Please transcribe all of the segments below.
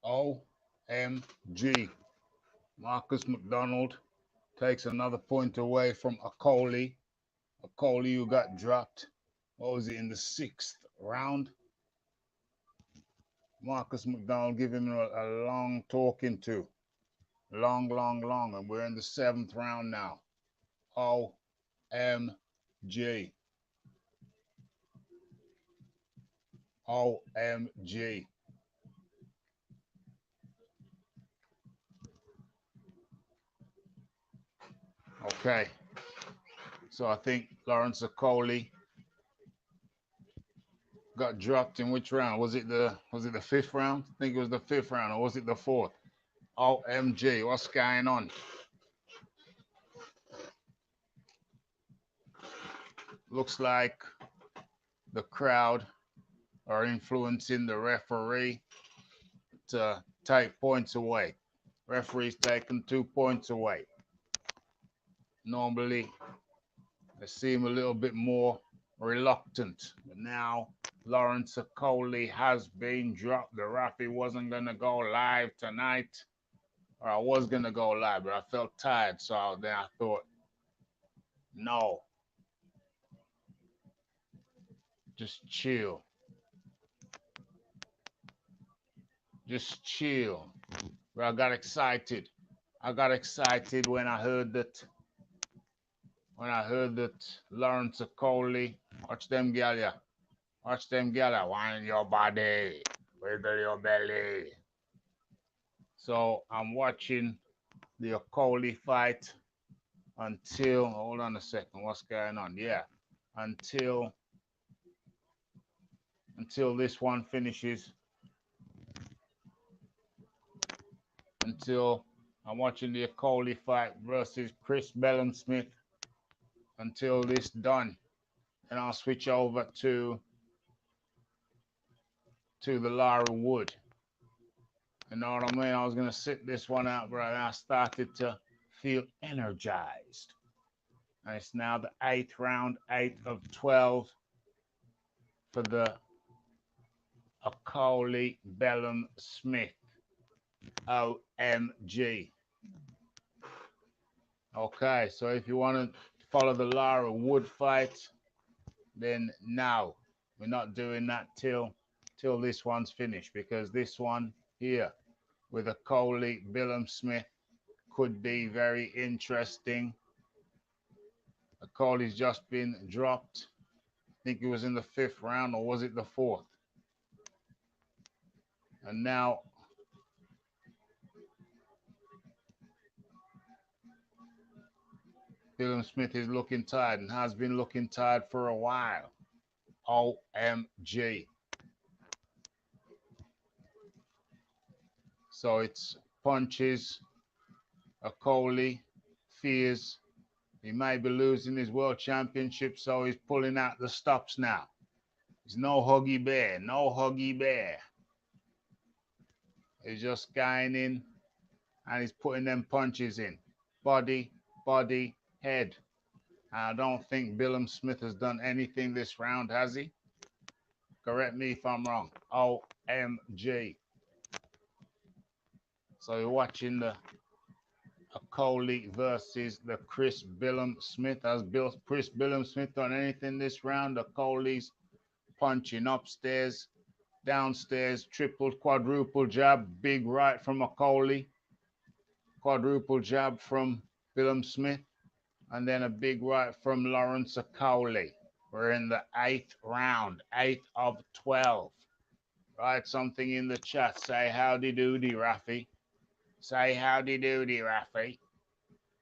OMG. Marcus McDonald takes another point away from Okolie. Okolie, who got dropped. What was it, in the sixth round? Marcus McDonald giving him a long talking to. Long, long, long. And we're in the seventh round now. OMG. OMG. Okay. So I think Lawrence Okolie got dropped in which round? Was it the fifth round? I think it was the fifth round, or was it the fourth? OMG, what's going on? Looks like the crowd are influencing the referee to take points away. Referee's taking 2 points away. Normally, they seem a little bit more reluctant. But now, Lawrence Okolie has been dropped. The referee wasn't going to go live tonight. Or I was going to go live, but I felt tired. So then I thought, no, just chill. Just chill. But I got excited. I got excited when I heard that Lawrence Okolie, watch them gala, wind your body, wiggle your belly. So I'm watching the Okolie fight until, hold on a second, what's going on? Yeah, until this one finishes, until I'm watching the Okolie fight versus Chris Billam-Smith until this done, and I'll switch over to the Lara Wood. You know what I mean? I was gonna sit this one out, but I started to feel energized. And it's now the eighth round, 8 of 12 for the Okolie Billam-Smith. OMG. Okay, so if you want to follow the Lara Wood fight, then now we're not doing that till this one's finished, because this one here with Okolie Billam-Smith could be very interesting. Okolie's just been dropped. I think it was in the fifth round, or was it the fourth? And now Billam-Smith is looking tired and has been looking tired for a while. OMG. So it's punches. Okolie fears he may be losing his world championship, so he's pulling out the stops now. He's no huggy bear, no huggy bear. He's just going in and he's putting them punches in. Body, body, head. I don't think Billam-Smith has done anything this round, has he? Correct me if I'm wrong. OMG. So you're watching the Okolie versus the Chris Billam-Smith. Has Chris Billam-Smith done anything this round? Okolie's punching upstairs, downstairs, triple, quadruple jab, big right from Okolie, quadruple jab from Billam-Smith, and then a big right from Lawrence Okolie. We're in the eighth round, 8 of 12. Write something in the chat. Say howdy doody, Rafi. Say howdy doody, Rafi.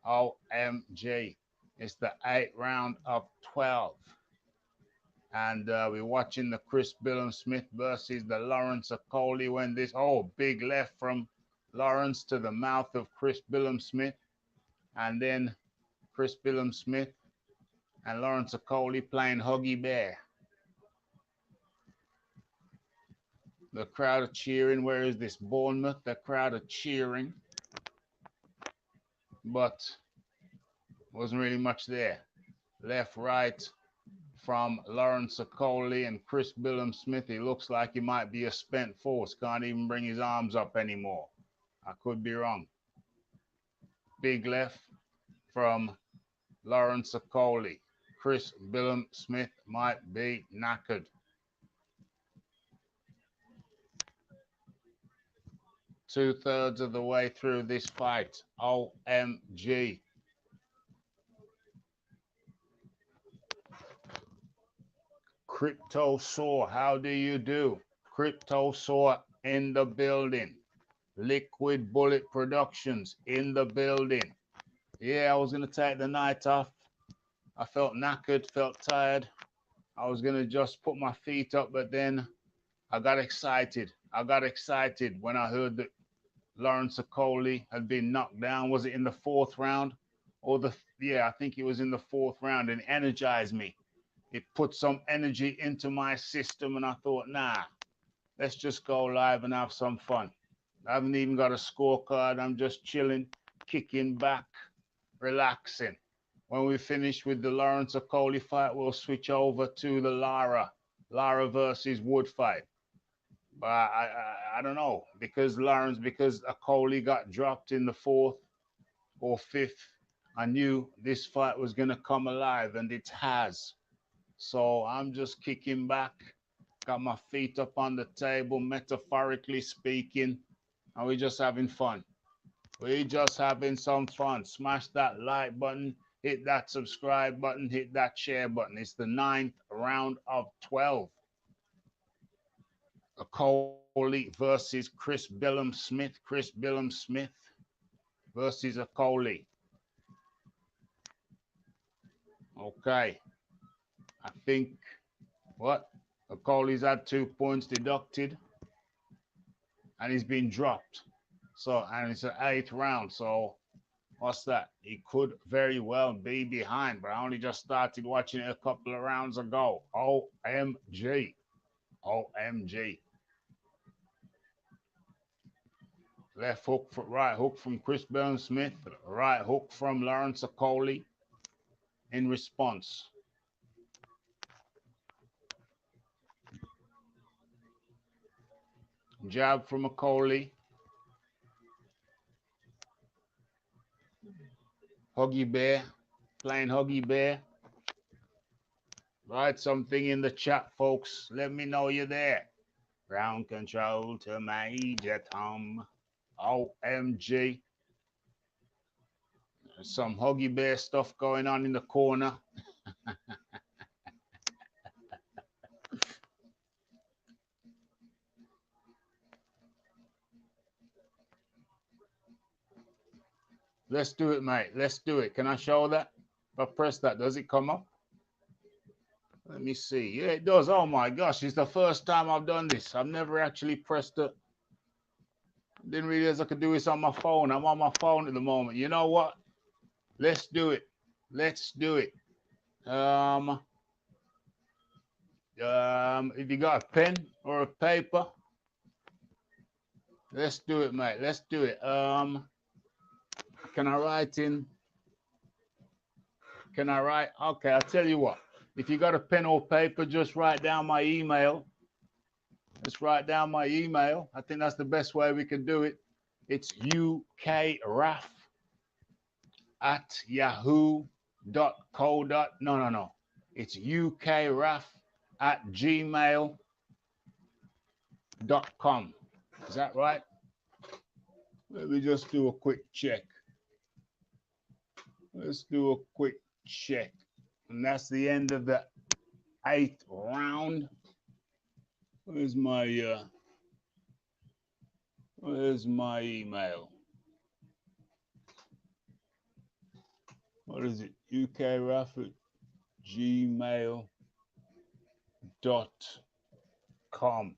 OMG. It's the 8 round of 12. And we're watching the Chris Billam-Smith versus the Lawrence Okolie when this, big left from Lawrence to the mouth of Chris Billam-Smith. And then Chris Billam-Smith and Lawrence Okolie playing huggy bear. The crowd are cheering. Where is this? Bournemouth. The crowd are cheering. But wasn't really much there. Left, right, from Lawrence Okolie and Chris Billam-Smith. He looks like he might be a spent force. Can't even bring his arms up anymore. I could be wrong. Big left from Lawrence Okolie. Chris Billam-Smith might be knackered. Two-thirds of the way through this fight. OMG. Cryptosaur, how do you do? Cryptosaur in the building. Liquid Bullet Productions in the building. Yeah, I was going to take the night off. I felt knackered, felt tired. I was going to just put my feet up, but then I got excited. I got excited when I heard that Lawrence Okolie had been knocked down. Was it in the fourth round? Yeah, I think it was in the fourth round, and it energized me. It put some energy into my system, and I thought, nah, let's just go live and have some fun. I haven't even got a scorecard. I'm just chilling, kicking back, relaxing. When we finish with the Lawrence Okolie fight, we'll switch over to the Lara versus Wood fight. But I don't know, because Okolie got dropped in the fourth or fifth. I knew this fight was going to come alive, and it has. So I'm just kicking back, got my feet up on the table, metaphorically speaking, and we're just having fun. We're just having some fun. Smash that like button, hit that subscribe button, hit that share button. It's the 9th round of 12. Okolie versus Chris Billam-Smith. Chris Billam-Smith versus Okolie. Okay. I think, what? Okolie's had 2 points deducted, and he's been dropped. So, and it's an 8th round. So, what's that? He could very well be behind, but I only just started watching it a couple of rounds ago. OMG. OMG. Left hook, right hook from Chris Billam-Smith, right hook from Lawrence Okolie in response. Jab from Okolie. Huggy Bear, playing Huggy Bear. Write something in the chat, folks. Let me know you're there. Ground control to Major Tom. OMG. There's some Huggy Bear stuff going on in the corner. Let's do it, mate. Let's do it. Can I show that? If I press that, does it come up? Let me see. Yeah, it does. Oh my gosh, it's the first time I've done this. I've never actually pressed it. Didn't realize I could do this on my phone. I'm on my phone at the moment. You know what? Let's do it. Let's do it. If you got a pen or a paper, let's do it, mate. Let's do it. Can I write in? Can I write? Okay, I'll tell you what. If you got a pen or paper, just write down my email. Just write down my email. I think that's the best way we can do it. It's ukraf@yahoo.co. No. It's ukraf@gmail.com. Is that right? Let me just do a quick check. Let's do a quick check. And that's the end of the 8th round. Where's my email? What is it? ukraf@gmail.com.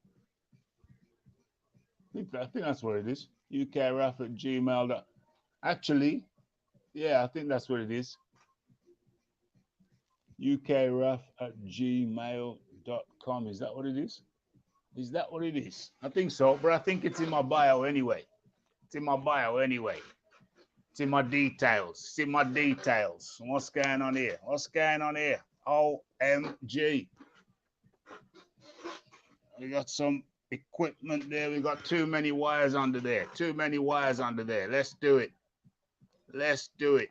I think that's what it is. ukraf@gmail.com. Actually, yeah, I think that's what it is. ukraf@gmail.com. Is that what it is? Is that what it is? I think so, but I think it's in my bio anyway. It's in my bio anyway. It's in my details. It's in my details. What's going on here? What's going on here? OMG. We got some equipment there. We got too many wires under there. Too many wires under there. Let's do it. Let's do it.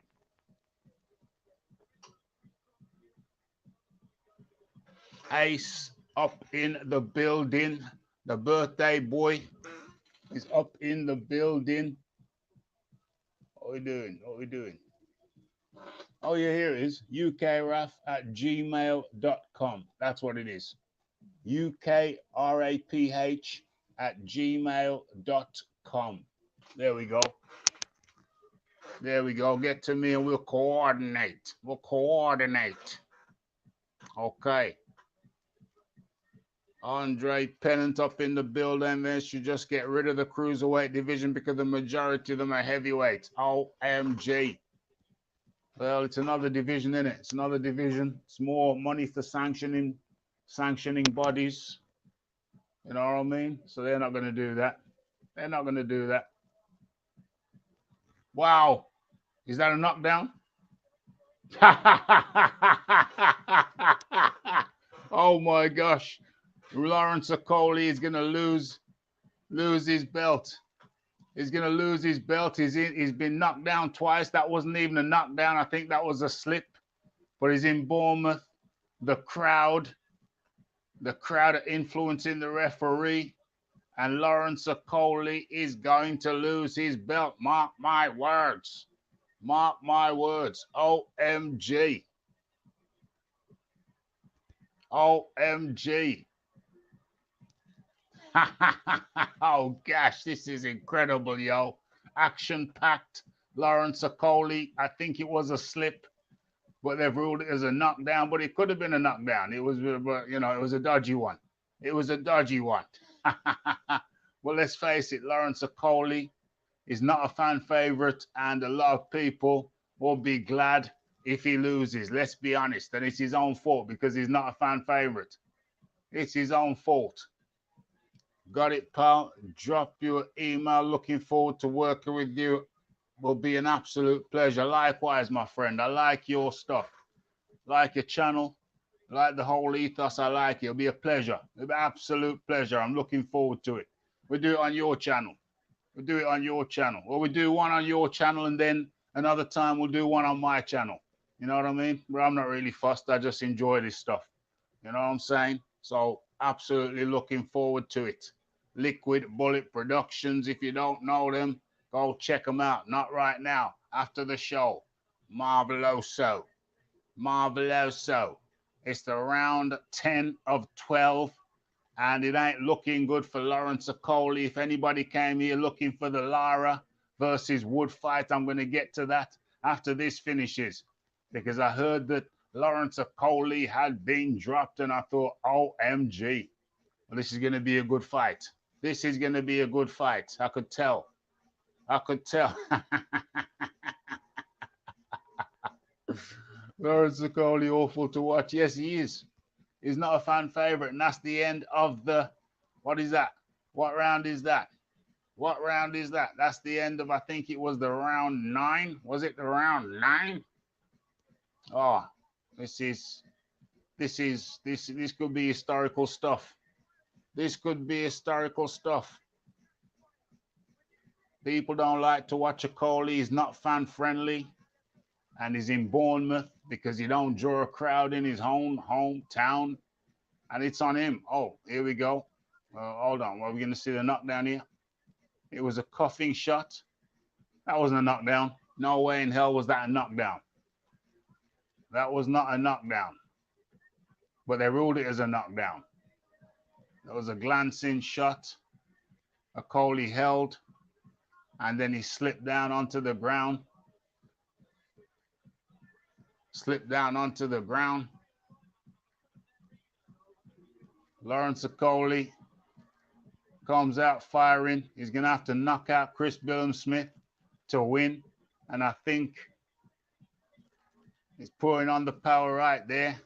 Ace up in the building. The birthday boy is up in the building. What we doing? What we doing? Oh, yeah, here it is. ukraf@gmail.com. That's what it is. ukraph@gmail.com. There we go. There we go. Get to me and we'll coordinate. We'll coordinate. Okay. Andre Pennant up in the building. They should just get rid of the cruiserweight division because the majority of them are heavyweights. OMG. Well, it's another division, isn't it? It's another division. It's more money for sanctioning bodies. You know what I mean? So they're not going to do that. They're not going to do that. Wow. Is that a knockdown? Oh my gosh. Lawrence Okolie is going to lose his belt. He's going to lose his belt. He's been knocked down twice. That wasn't even a knockdown. I think that was a slip. But he's in Bournemouth. The crowd are influencing the referee. And Lawrence Okolie is going to lose his belt. Mark my words. Mark my words. OMG. OMG. Oh gosh, this is incredible, yo. Action-packed. Lawrence Okolie, I think it was a slip, but they've ruled it as a knockdown, but it could have been a knockdown. It was, you know, it was a dodgy one. It was a dodgy one. Well, let's face it, Lawrence Okolie is not a fan favorite, and a lot of people will be glad if he loses. Let's be honest, and it's his own fault because he's not a fan favorite. It's his own fault. Got it, pal. Drop you an email. Looking forward to working with you. Will be an absolute pleasure. Likewise, my friend. I like your stuff. Like your channel. Like the whole ethos. I like it. It'll be a pleasure. It'll be an absolute pleasure. I'm looking forward to it. We'll do it on your channel. We'll do it on your channel. Well, we do one on your channel, and then another time we'll do one on my channel. You know what I mean? But I'm not really fussed. I just enjoy this stuff. You know what I'm saying? So absolutely looking forward to it. Liquid Bullet Productions. If you don't know them, go check them out. Not right now. After the show. Marveloso. Marveloso. It's the round 10 of 12. And it ain't looking good for Lawrence Okolie. If anybody came here looking for the Lara versus Wood fight, I'm going to get to that after this finishes. Because I heard that Lawrence Okolie had been dropped, and I thought, OMG. Well, this is going to be a good fight. This is going to be a good fight. I could tell. I could tell. Lawrence Okolie, awful to watch. Yes, he is. He's not a fan favorite, and that's the end of the, what is that? What round is that? What round is that? That's the end of, I think it was the round 9. Was it the round 9? Oh, this could be historical stuff. This could be historical stuff. People don't like to watch Okolie. He's not fan friendly, and he's in Bournemouth because he don't draw a crowd in his hometown, and it's on him. Oh, here we go. Hold on. Are we going to see the knockdown here? It was a cuffing shot. That wasn't a knockdown. No way in hell was that a knockdown. That was not a knockdown, but they ruled it as a knockdown. It was a glancing shot. Okolie held, and then he slipped down onto the ground. Slipped down onto the ground. Lawrence Okolie comes out firing. He's going to have to knock out Chris Billam-Smith to win, and I think he's putting on the power right there.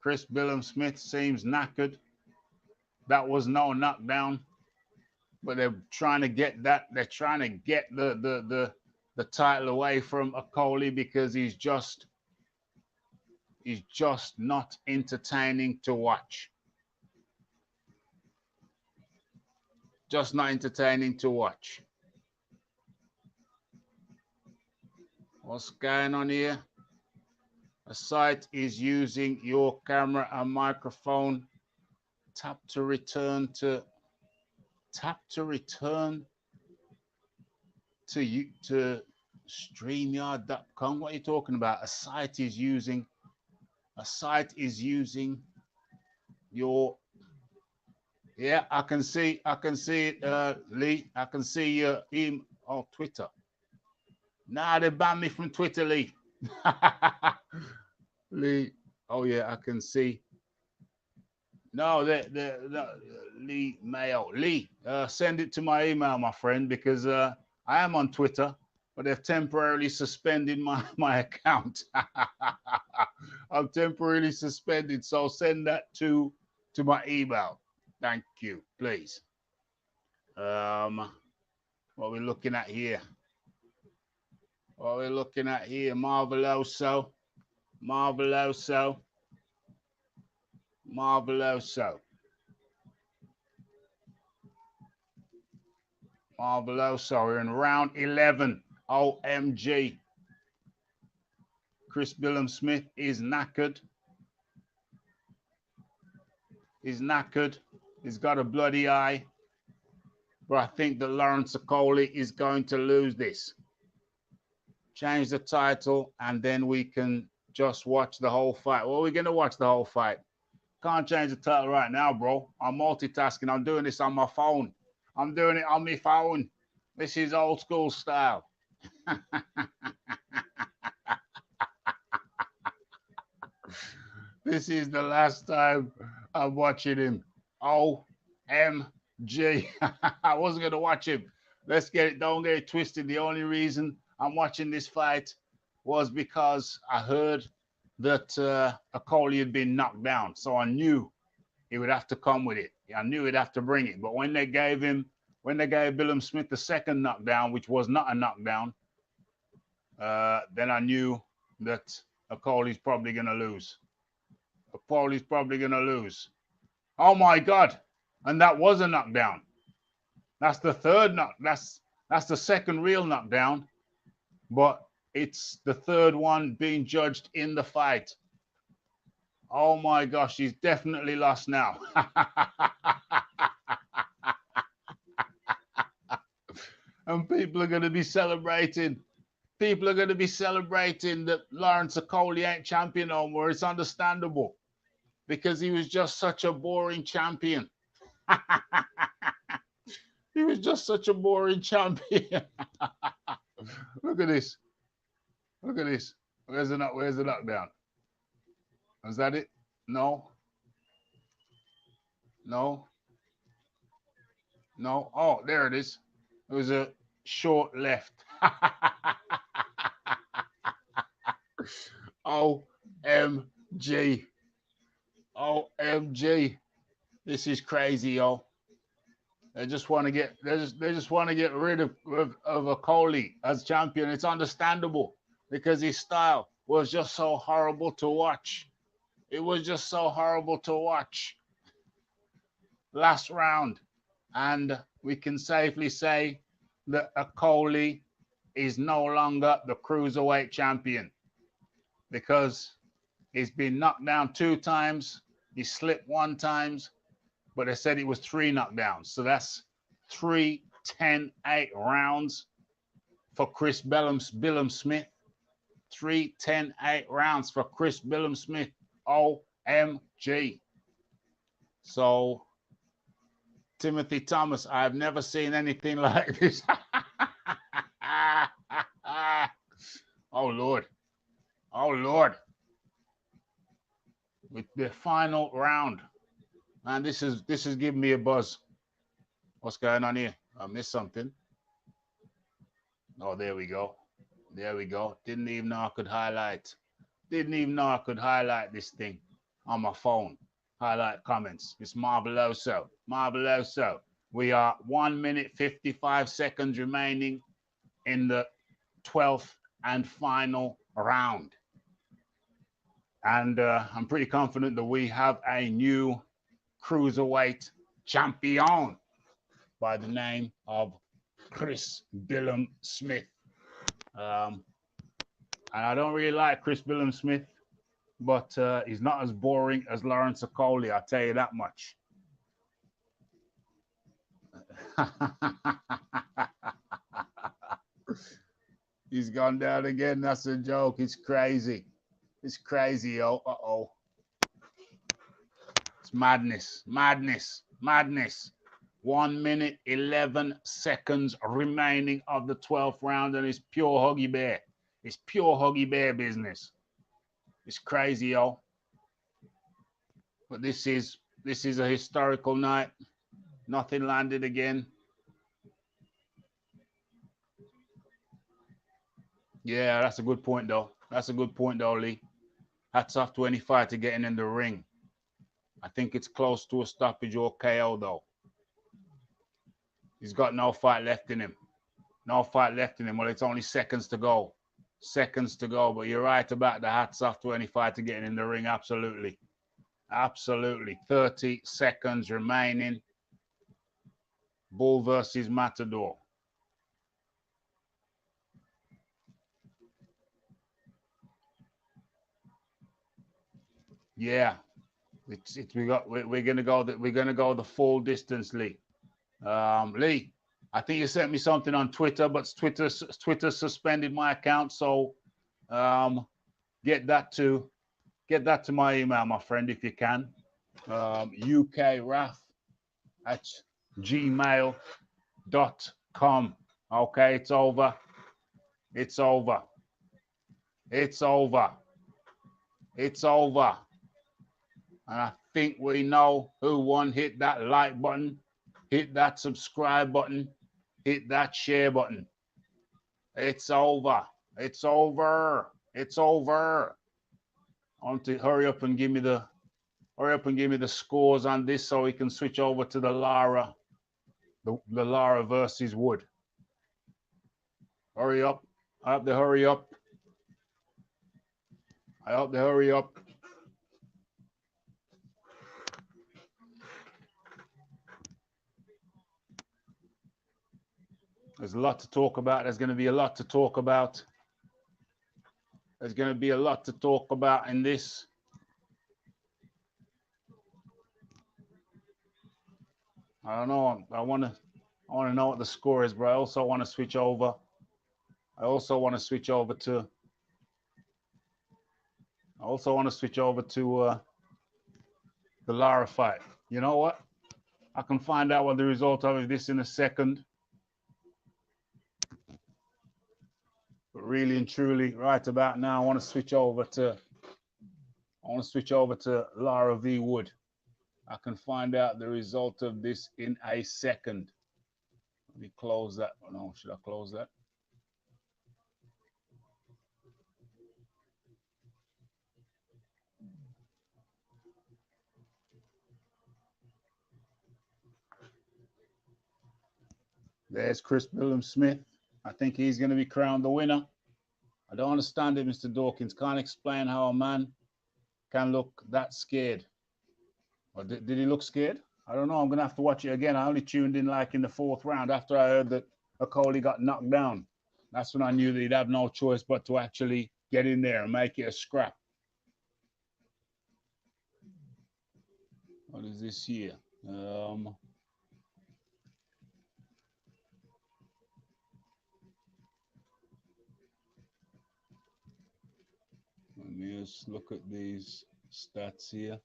Chris Billam-Smith seems knackered. That was no knockdown, but they're trying to get that. They're trying to get the title away from Okolie because he's just is just not entertaining to watch. Just not entertaining to watch. What's going on here? A site is using your camera and microphone. Tap to return to you to StreamYard.com. What are you talking about? A site is using your, yeah, I can see it, Leigh. I can see your email on Twitter. Nah, they banned me from Twitter, Leigh. Leigh, oh yeah, I can see. No, the Leigh Mayo. Leigh, send it to my email, my friend, because I am on Twitter, but they've temporarily suspended my account. I'm temporarily suspended, so send that to my email. Thank you, please. What are we looking at here? What are we looking at here? Marveloso. Marveloso. Marveloso. Marveloso. We're in round 11. OMG. Chris Billam-Smith is knackered. He's knackered. He's got a bloody eye. But I think that Lawrence Okolie is going to lose this. Change the title, and then we can just watch the whole fight. Well, we're going to watch the whole fight. Can't change the title right now, bro. I'm multitasking. I'm doing this on my phone. I'm doing it on my phone. This is old school style. This is the last time I'm watching him. OMG. I wasn't going to watch him. Don't get it twisted. The only reason I'm watching this fight was because I heard that Okolie had been knocked down. So I knew he would have to come with it. I knew he'd have to bring it. But when they gave Billam-Smith the second knockdown, which was not a knockdown, then I knew that Okolie's probably going to lose. Okolie's probably going to lose. Oh my God. And that was a knockdown. That's the third knock. That's the second real knockdown. But it's the third one being judged in the fight. Oh my gosh, he's definitely lost now. And people are going to be celebrating. People are going to be celebrating that Lawrence Okolie ain't champion no more. It's understandable because he was just such a boring champion. He was just such a boring champion. Look at this. Look at this. Where's the knockdown? Is that it? No. No. No. Oh, there it is. It was a short left. OMG. OMG. This is crazy, yo. They just want to get rid of Okolie as champion. It's understandable because his style was just so horrible to watch. It was just so horrible to watch. Last round. And we can safely say that Okolie is no longer the cruiserweight champion because he's been knocked down 2 times. He slipped 1 time, but they said it was 3 knockdowns. So that's 3 10-8 rounds for Chris Billam-Smith. 3 10-8 rounds for Chris Billam-Smith. OMG. So Timothy Thomas, I've never seen anything like this. Oh Lord. Oh Lord. With the final round. Man, this is giving me a buzz. What's going on here? I missed something. Oh, there we go. There we go. Didn't even know I could highlight. Didn't even know I could highlight this thing on my phone. Highlight comments. It's Marveloso. Marveloso. We are 1 minute 55 seconds remaining in the 12th and final round. And I'm pretty confident that we have a new cruiserweight champion by the name of Chris Billam-Smith. And I don't really like Chris Billam-Smith, but he's not as boring as Lawrence Okolie, I'll tell you that much. He's gone down again. That's a joke. It's crazy. It's crazy, yo. Uh-oh. It's madness. Madness. Madness. 1 minute, 11 seconds remaining of the 12th round, and it's pure Huggy Bear. It's pure Huggy Bear business. It's crazy, yo. But this is a historical night. Nothing landed again. Yeah, that's a good point, though. That's a good point, though, Leigh. Hats off to any fighter getting in the ring. I think it's close to a stoppage or KO, though. He's got no fight left in him. No fight left in him. Well, it's only seconds to go. Seconds to go. But you're right about the hats off to any fighter getting in the ring. Absolutely. Absolutely. 30 seconds remaining. Bull versus Matador. Yeah, we're gonna go the full distance, Leigh. Leigh, I think you sent me something on Twitter, but Twitter suspended my account, so get that to my email, my friend, if you can. ukwrath@gmail.com. Okay, it's over. It's over. It's over. It's over. And I think we know who won. Hit that like button, hit that subscribe button, hit that share button. It's over. It's over. It's over. I want to hurry up and give me the scores on this so we can switch over to the Lara, the Lara versus Wood. Hurry up. I hope they hurry up. I hope they hurry up. There's a lot to talk about. There's going to be a lot to talk about. There's going to be a lot to talk about in this. I don't know. I want to know what the score is, but I also want to switch over. I also want to switch over to the Lara fight. You know what? I can find out what the result of this in a second. But really and truly, right about now, I want to switch over to Lara v. Wood. I can find out the result of this in a second. Let me close that. Oh, no, should I close that? There's Chris Billam-Smith. I think he's going to be crowned the winner. I don't understand it, Mr. Dawkins. Can't explain how a man can look that scared. Or did he look scared? I don't know. I'm going to have to watch it again. I only tuned in like in the 4th round after I heard that Okolie got knocked down. That's when I knew that he'd have no choice but to actually get in there and make it a scrap. What is this here? Let me just look at these stats here.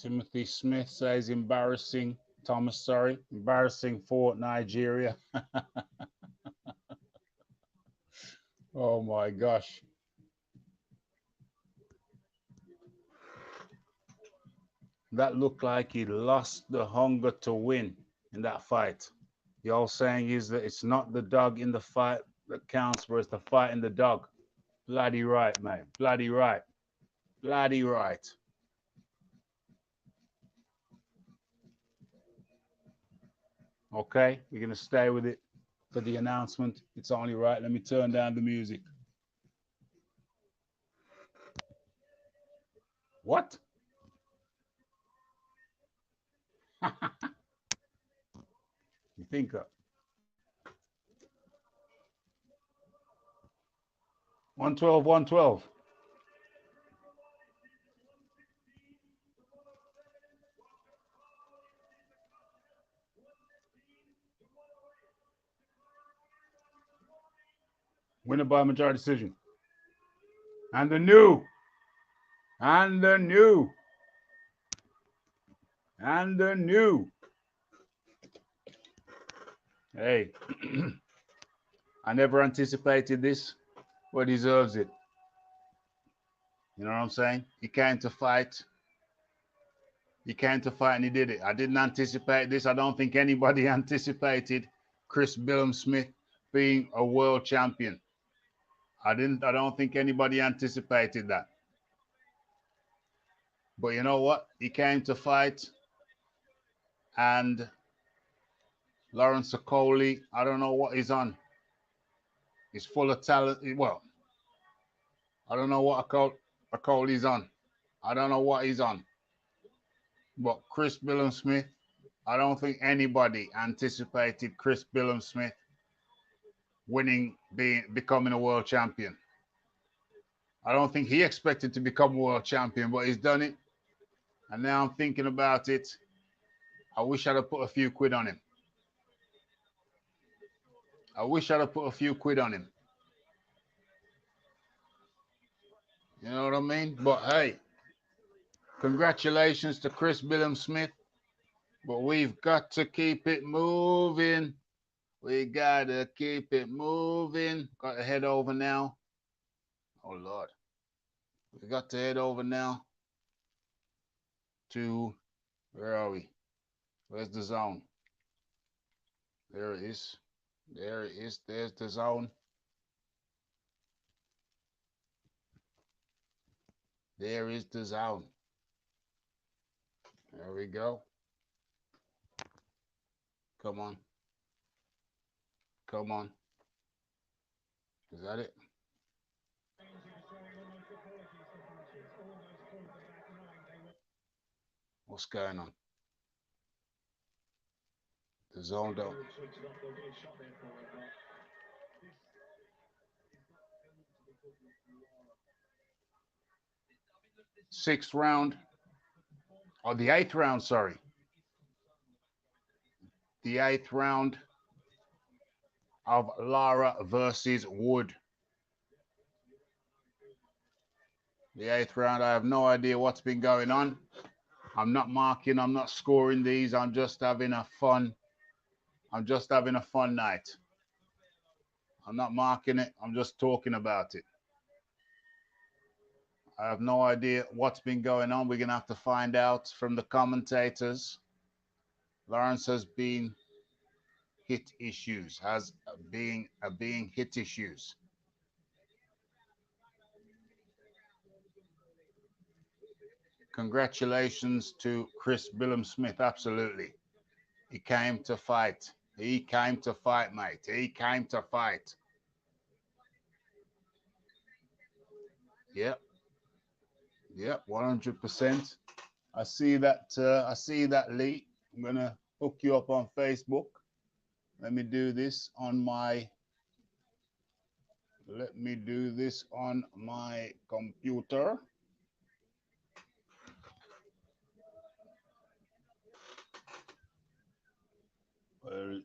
Timothy Smith says embarrassing. Thomas, sorry. Embarrassing for Nigeria. Oh my gosh. That looked like he lost the hunger to win in that fight. The all saying is that it's not the dog in the fight that counts, but it's the fight in the dog. Bloody right, mate. Bloody right. Bloody right. Okay, we're going to stay with it for the announcement. It's only right. Let me turn down the music. What? You think of 112, 112. Winner by majority decision. And the new. And the new. And the new. Hey, I never anticipated this, but deserves it. You know what I'm saying? He came to fight. He came to fight and he did it. I didn't anticipate this. I don't think anybody anticipated Chris Billam-Smith being a world champion. I don't think anybody anticipated that. But you know what? He came to fight, and Lawrence Okolie, I don't know what he's on. He's full of talent. Well, I don't know what Okolie's on. I don't know what he's on. But Chris Billam-Smith, I don't think anybody anticipated Chris Billam-Smith becoming a world champion. I don't think he expected to become a world champion, but he's done it. And now I'm thinking about it. I wish I'd have put a few quid on him. I wish I'd have put a few quid on him. You know what I mean? But hey, congratulations to Chris Billam-Smith. But we've got to keep it moving. We gotta keep it moving. Got to head over now. Oh Lord. We got to head over now to, where are we? Where's the zone? There it is. There it is. There's the zone. There is the zone. There we go. Come on. Come on. Is that it? What's going on? The zone don't. Sixth round. Oh, the eighth round, sorry. The eighth round of Lara versus Wood. The eighth round, I have no idea what's been going on. I'm not marking, I'm not scoring these. I'm just having a fun night. I'm not marking it, I'm just talking about it. I have no idea what's been going on. We're going to have to find out from the commentators. Lawrence has been hit issues, has being hit issues. Congratulations to Chris Billam-Smith, absolutely. He came to fight. He came to fight, mate. He came to fight. Yep. Yep, 100%. I see that. I see that, Leigh. I'm gonna hook you up on Facebook. Let me do this on my. Let me do this on my computer. Well,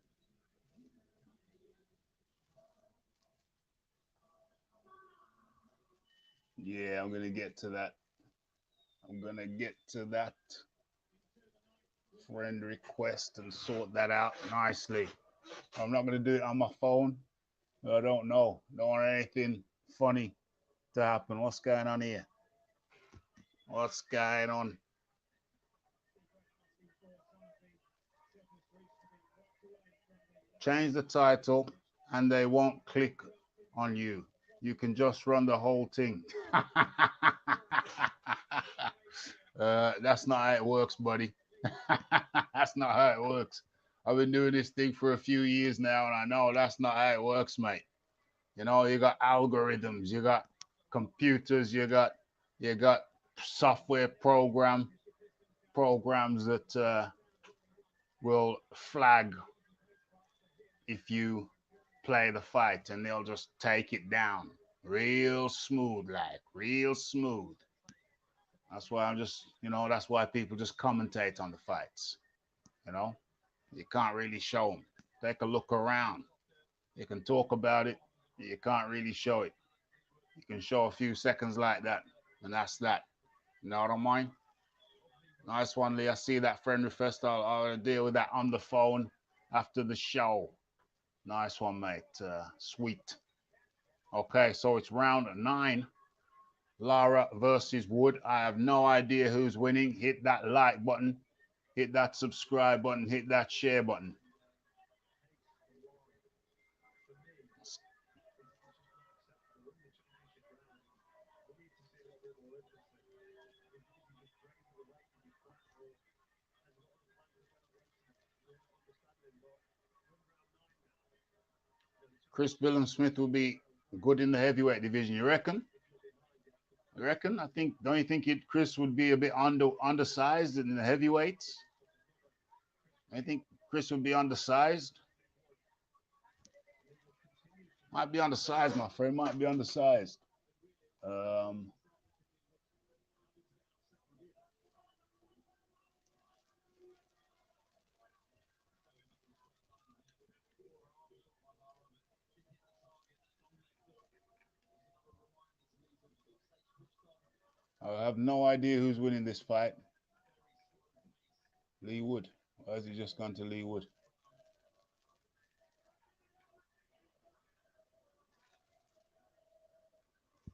yeah, I'm gonna get to that. I'm gonna get to that friend request and sort that out nicely. I'm not going to do it on my phone. I don't know. Don't want anything funny to happen. What's going on here? What's going on? Change the title and they won't click on you. You can just run the whole thing. That's not how it works, buddy. That's not how it works. I've been doing this thing for a few years now, and I know that's not how it works, mate. You know, you got algorithms, you got computers, you got software programs that will flag if you play the fight, and they'll just take it down real smooth, like real smooth. That's why I'm just, that's why people just commentate on the fights. You know, you can't really show them. Take a look around. You can talk about it. You can't really show it. You can show a few seconds like that, and that's that. You know what I mean? Nice one, Leigh. I see that friend request. I'll deal with that on the phone after the show. Nice one, mate. Sweet. Okay, so it's round 9. Lara versus Wood. I have no idea who's winning. Hit that like button. Hit that subscribe button. Hit that share button. Chris Billam-Smith will be good in the heavyweight division. You reckon? You reckon? I think. Don't you think Chris would be a bit undersized in the heavyweights? I think Chris would be undersized. Might be undersized, my friend. Might be undersized. Um, I have no idea who's winning this fight. Leigh Wood. Why has he just gone to Leigh Wood?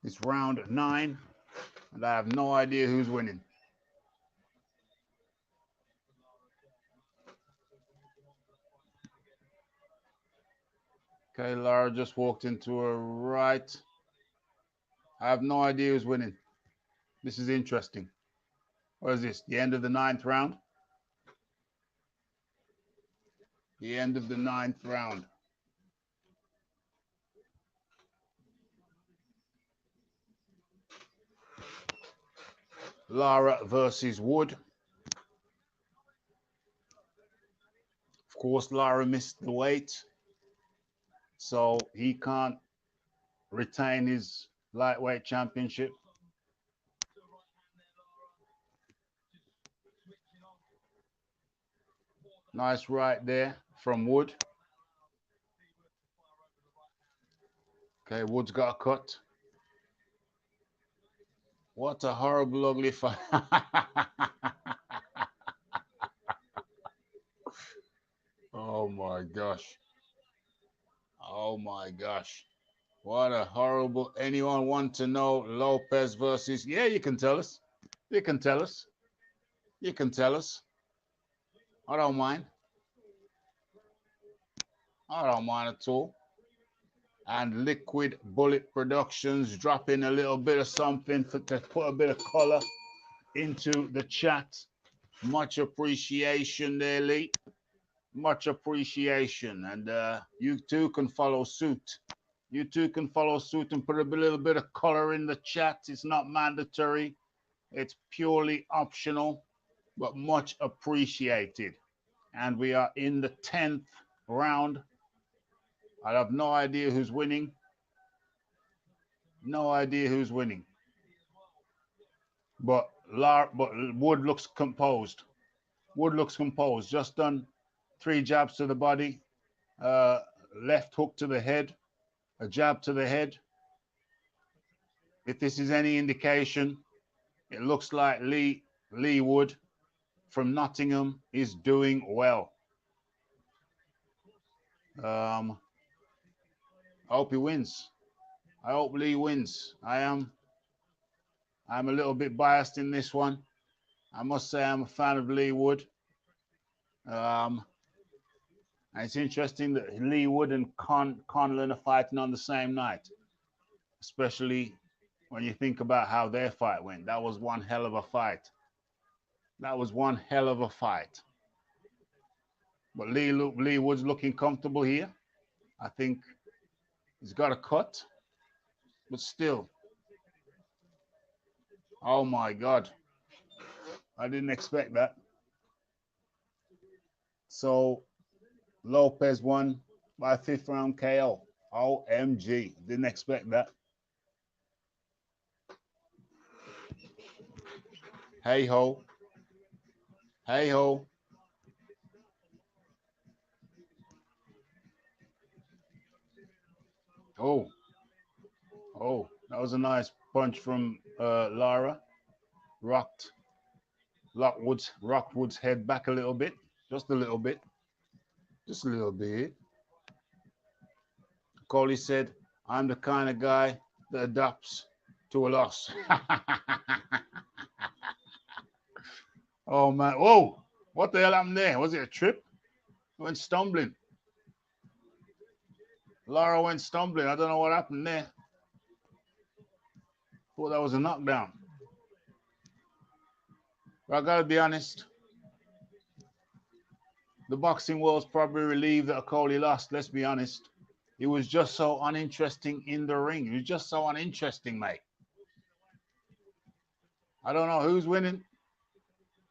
It's round 9, and I have no idea who's winning. Okay, Lara just walked into a right. I have no idea who's winning. This is interesting. What is this? The end of the 9th round? The end of the 9th round. Lara versus Wood. Of course, Lara missed the weight, so he can't retain his lightweight championship. Nice right there from Wood. Okay, Wood's got a cut. What a horrible, ugly fight. Oh my gosh. Oh my gosh. What a horrible. Anyone want to know Lopez versus? Yeah, you can tell us. You can tell us. You can tell us. I don't mind. I don't mind at all. And Liquid Bullet Productions dropping a little bit of something to put a bit of color into the chat. Much appreciation there, Leigh. Much appreciation. And you too can follow suit. You too can follow suit and put a little bit of color in the chat. It's not mandatory. It's purely optional, but much appreciated. And we are in the 10th round. I have no idea who's winning. No idea who's winning. But Wood looks composed. Wood looks composed. Just done 3 jabs to the body, left hook to the head, a jab to the head. If this is any indication, it looks like Leigh Wood from Nottingham is doing well. I hope he wins. I hope Leigh wins. I'm a little bit biased in this one. I must say I'm a fan of Leigh Wood. And it's interesting that Leigh Wood and Conlon are fighting on the same night, especially when you think about how their fight went. That was one hell of a fight. That was one hell of a fight. But Leigh Wood's looking comfortable here. I think he's got a cut, but still. Oh my God. I didn't expect that. So Lopez won by 5th round KO. OMG. Didn't expect that. Hey ho. Hey ho. Oh. Oh, that was a nice punch from Lara. Rocked Rockwood's head back a little bit. Just a little bit. Just a little bit. Okolie said, I'm the kind of guy that adapts to a loss. Oh, man. Whoa. What the hell happened there? Was it a trip? Went stumbling. Lara went stumbling. I don't know what happened there. Thought that was a knockdown. But I got to be honest. The boxing world's probably relieved that Okolie lost. Let's be honest. He was just so uninteresting in the ring. He was just so uninteresting, mate. I don't know who's winning.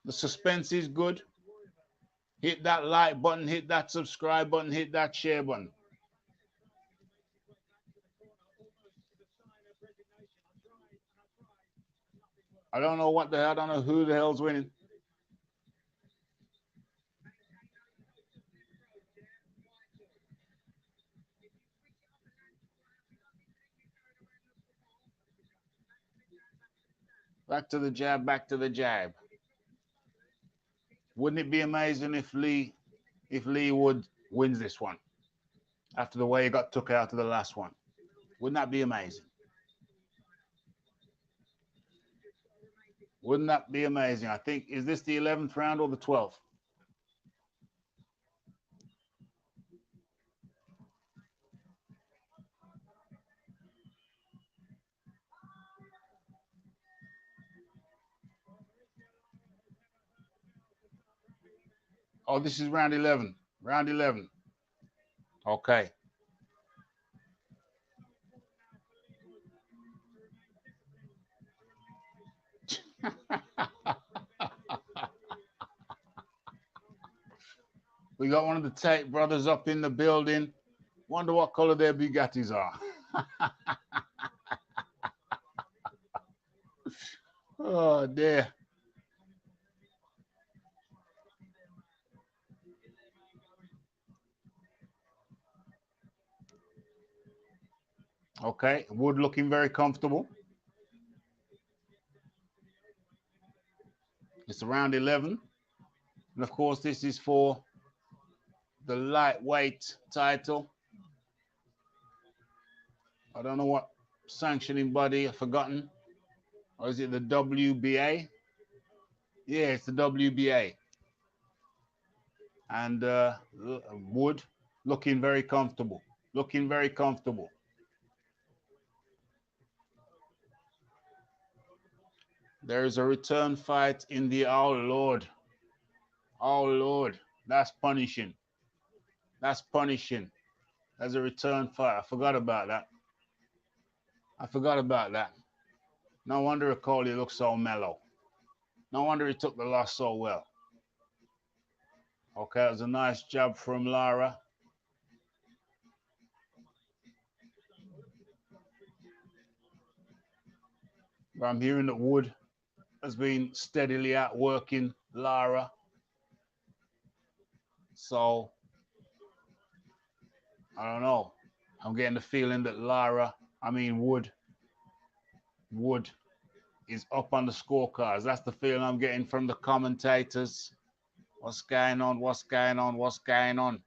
The suspense is good. Hit that like button, hit that subscribe button, hit that share button. I don't know what the hell, I don't know who the hell's winning. Back to the jab, back to the jab. Wouldn't it be amazing if Leigh Wood wins this one after the way he got took out of the last one? Wouldn't that be amazing? Wouldn't that be amazing? I think, is this the 11th round or the 12th? Oh, this is round 11. Round 11. Okay. We got one of the Tate brothers up in the building. Wonder what color their Bugattis are. Oh, dear. Okay, Wood looking very comfortable. It's around 11. And of course, this is for the lightweight title. I don't know what sanctioning body, I've forgotten. Or is it the WBA? Yeah, it's the WBA. And Wood looking very comfortable. Looking very comfortable. There is a return fight in the, oh Lord. Oh Lord, that's punishing. That's punishing. There's a return fight. I forgot about that. I forgot about that. No wonder Okolie looks so mellow. No wonder he took the loss so well. Okay, it was a nice job from Lara. But I'm hearing that Wood has been steadily outworking Lara. So, I don't know. I'm getting the feeling that Wood is up on the scorecards. That's the feeling I'm getting from the commentators. What's going on? What's going on? What's going on?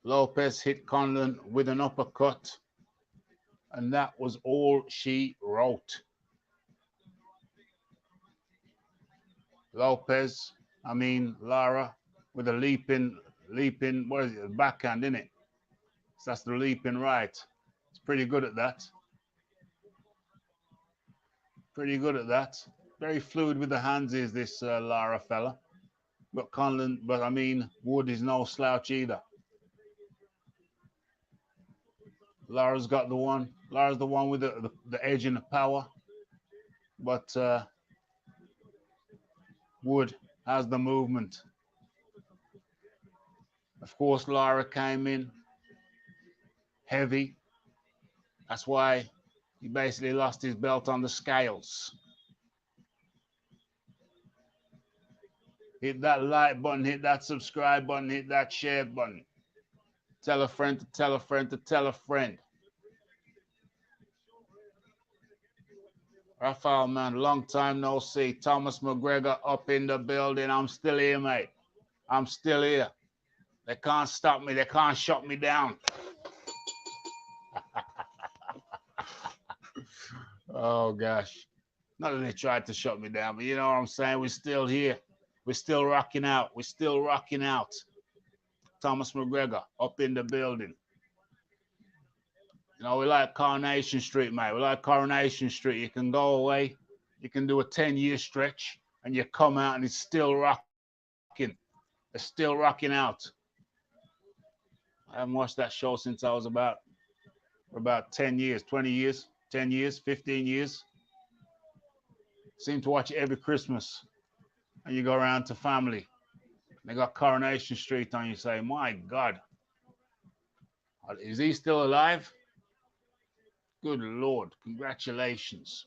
Lopez hit Conlon with an uppercut, and that was all she wrote. Lara, with a leaping, what is it, backhand, isn't it? So that's the leaping right. It's pretty good at that. Pretty good at that. Very fluid with the hands is this Lara fella. But Wood is no slouch either. Lara's got the one. Lara's the one with the edge and the power. But Wood has the movement. Of course, Lara came in heavy. That's why he basically lost his belt on the scales. Hit that like button, hit that subscribe button, hit that share button. Tell a friend to tell a friend to tell a friend. Rafael, man, long time no see. Thomas McGregor up in the building. I'm still here, mate. I'm still here. They can't stop me. They can't shut me down. Oh, gosh. Not that they tried to shut me down, but you know what I'm saying? We're still here. We're still rocking out. We're still rocking out. Thomas McGregor up in the building. You know, we like Coronation Street, mate. We like Coronation Street. You can go away. You can do a 10-year stretch, and you come out, and it's still rocking. It's still rocking out. I haven't watched that show since I was about 10 years, 20 years, 10 years, 15 years. Seem to watch it every Christmas. And you go around to family. They got Coronation Street on. You say, my God, is he still alive? Good Lord, congratulations.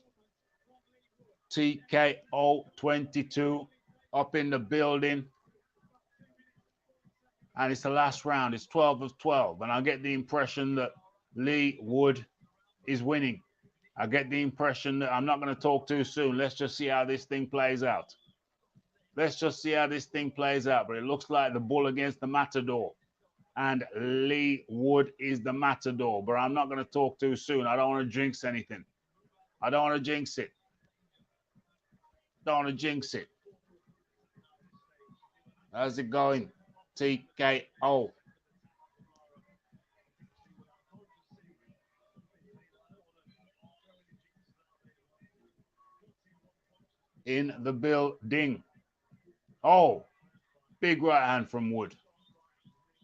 TKO 22 up in the building. And it's the last round. It's 12 of 12. And I get the impression that Leigh Wood is winning. I get the impression that I'm not going to talk too soon. Let's just see how this thing plays out. Let's just see how this thing plays out. But it looks like the bull against the matador. And Leigh Wood is the matador. But I'm not going to talk too soon. I don't want to jinx anything. I don't want to jinx it. Don't want to jinx it. How's it going? TKO. In the building. Oh, big right hand from Wood.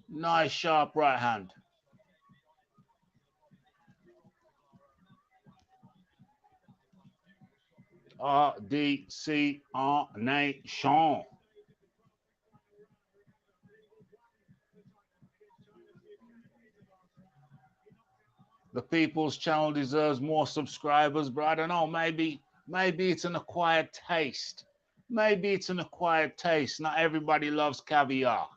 Nice sharp right hand. RDC Nation. The People's Channel deserves more subscribers, but I don't know, maybe it's an acquired taste. Maybe it's an acquired taste. Not everybody loves caviar.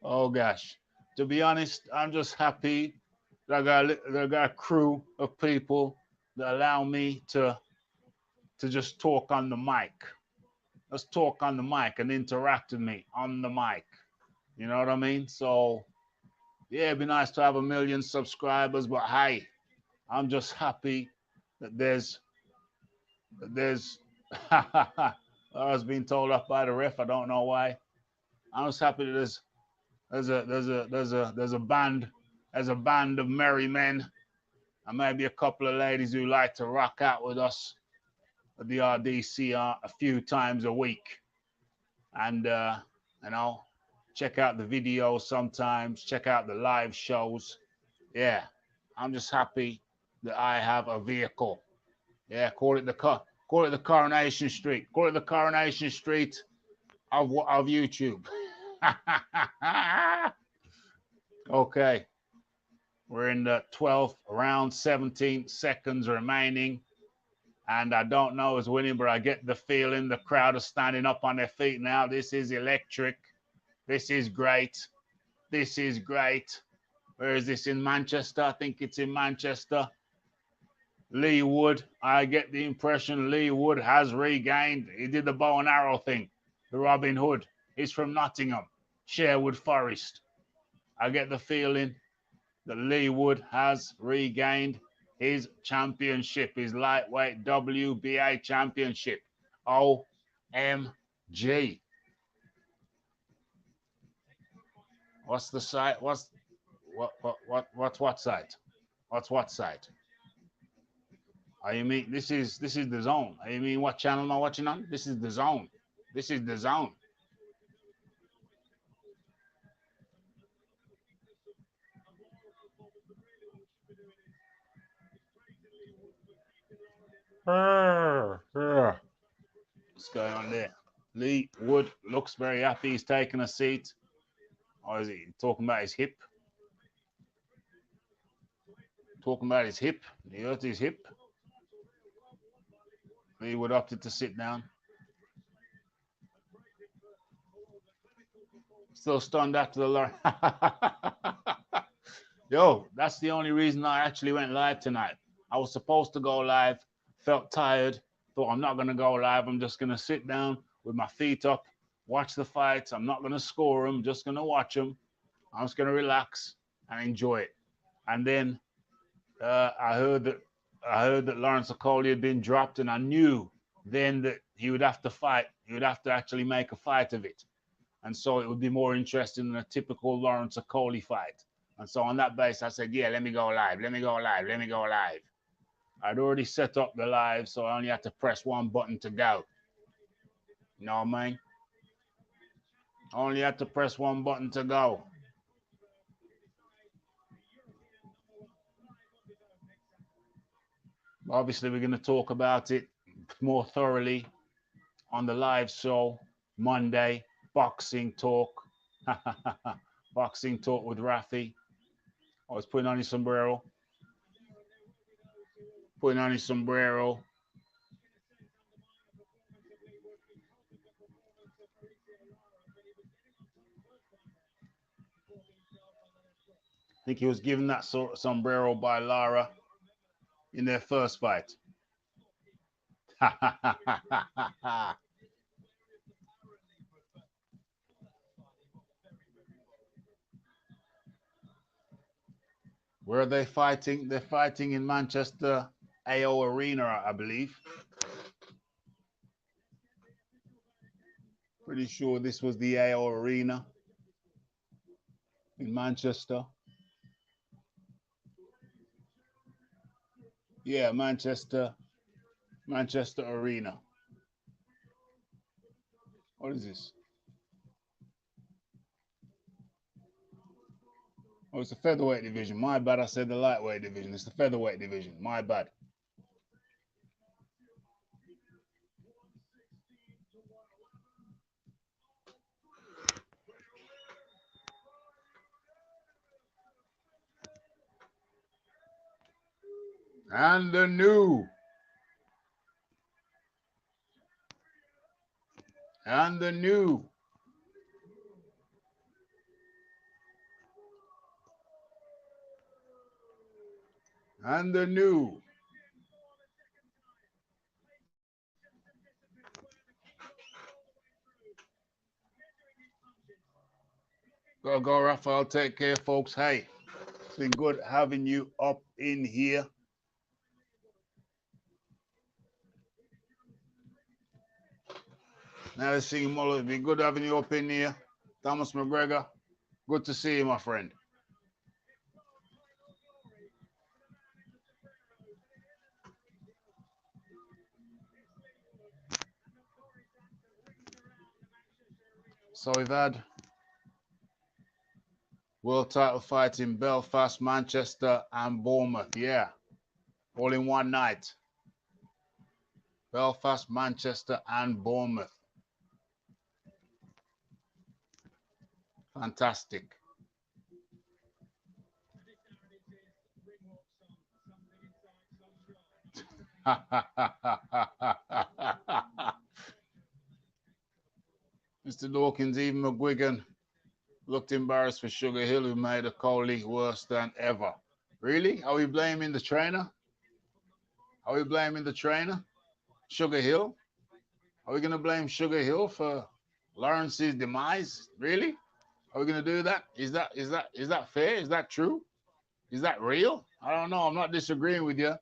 Oh, gosh. To be honest, I'm just happy that I got a crew of people that allow me to just talk on the mic. Let's talk on the mic and interact with me on the mic. You know what I mean? So, yeah, it'd be nice to have 1 million subscribers, but hey, I'm just happy that there's I was being told off by the ref. I don't know why. I'm just happy that there's a band of merry men, and maybe a couple of ladies who like to rock out with us at the RDC a few times a week, and you know, check out the videos sometimes, check out the live shows. Yeah, I'm just happy that I have a vehicle. Yeah, call it the Coronation Street. Call it the Coronation Street of YouTube. Okay, we're in the 12th round, 17 seconds remaining, And I don't know who's winning, but I get the feeling the crowd are standing up on their feet now. This is electric. This is great. This is great. Where is this, in Manchester? I think it's in Manchester. Leigh Wood. I get the impression Leigh Wood has regained. He did the bow and arrow thing. The Robin Hood. He's from Nottingham, Sherwood Forest. I get the feeling that Leigh Wood has regained his championship, his lightweight WBA championship. OMG. What's the site? What's what site? What site? Oh, you mean this is the zone? Oh, you mean what channel am I watching on? This is the zone. This is the zone. What's going on there? Leigh Wood looks very happy. He's taking a seat. Or is he talking about his hip? Talking about his hip. He hurt his hip. Leigh Wood opted to sit down. Still stunned after the Lara. Yo, that's the only reason I actually went live tonight. I was supposed to go live, felt tired, thought I'm not going to go live. I'm just going to sit down with my feet up, watch the fights. I'm not going to score them, just going to watch them. I'm just going to relax and enjoy it. And then I heard that Lawrence Okolie had been dropped, and I knew then that he would have to fight. He would have to actually make a fight of it. And so it would be more interesting than a typical Lawrence Okolie fight. And so on that base, I said, yeah, let me go live. Let me go live. Let me go live. I'd already set up the live, so I only had to press one button to go. You know what I mean? I only had to press one button to go. Obviously, we're going to talk about it more thoroughly on the live show Monday. Boxing talk. Boxing talk with Rafi. I was putting on his sombrero. Putting on his sombrero. I think he was given that sort of sombrero by Lara in their first fight. Where are they fighting? They're fighting in Manchester AO Arena, I believe. Pretty sure this was the AO Arena in Manchester. Yeah, Manchester Arena. What is this? Oh, it's the featherweight division. My bad. I said the lightweight division. It's the featherweight division. My bad. And the new. And the new. And the new. Go, Raphael. Take care, folks. Hey, it's been good having you up in here. Now let's see Muller. It's been good having you up in here. Thomas McGregor. Good to see you, my friend. So we've had world title fights in Belfast, Manchester, and Bournemouth. Yeah, all in one night. Belfast, Manchester, and Bournemouth. Fantastic. Mr. Dawkins, even McGuigan looked embarrassed for Sugar Hill, who made Okolie worse than ever. Really? Are we blaming the trainer? Are we blaming the trainer? Sugar Hill? Are we going to blame Sugar Hill for Lawrence's demise? Really? Are we going to do that? Is that fair? Is that true? Is that real? I don't know. I'm not disagreeing with you.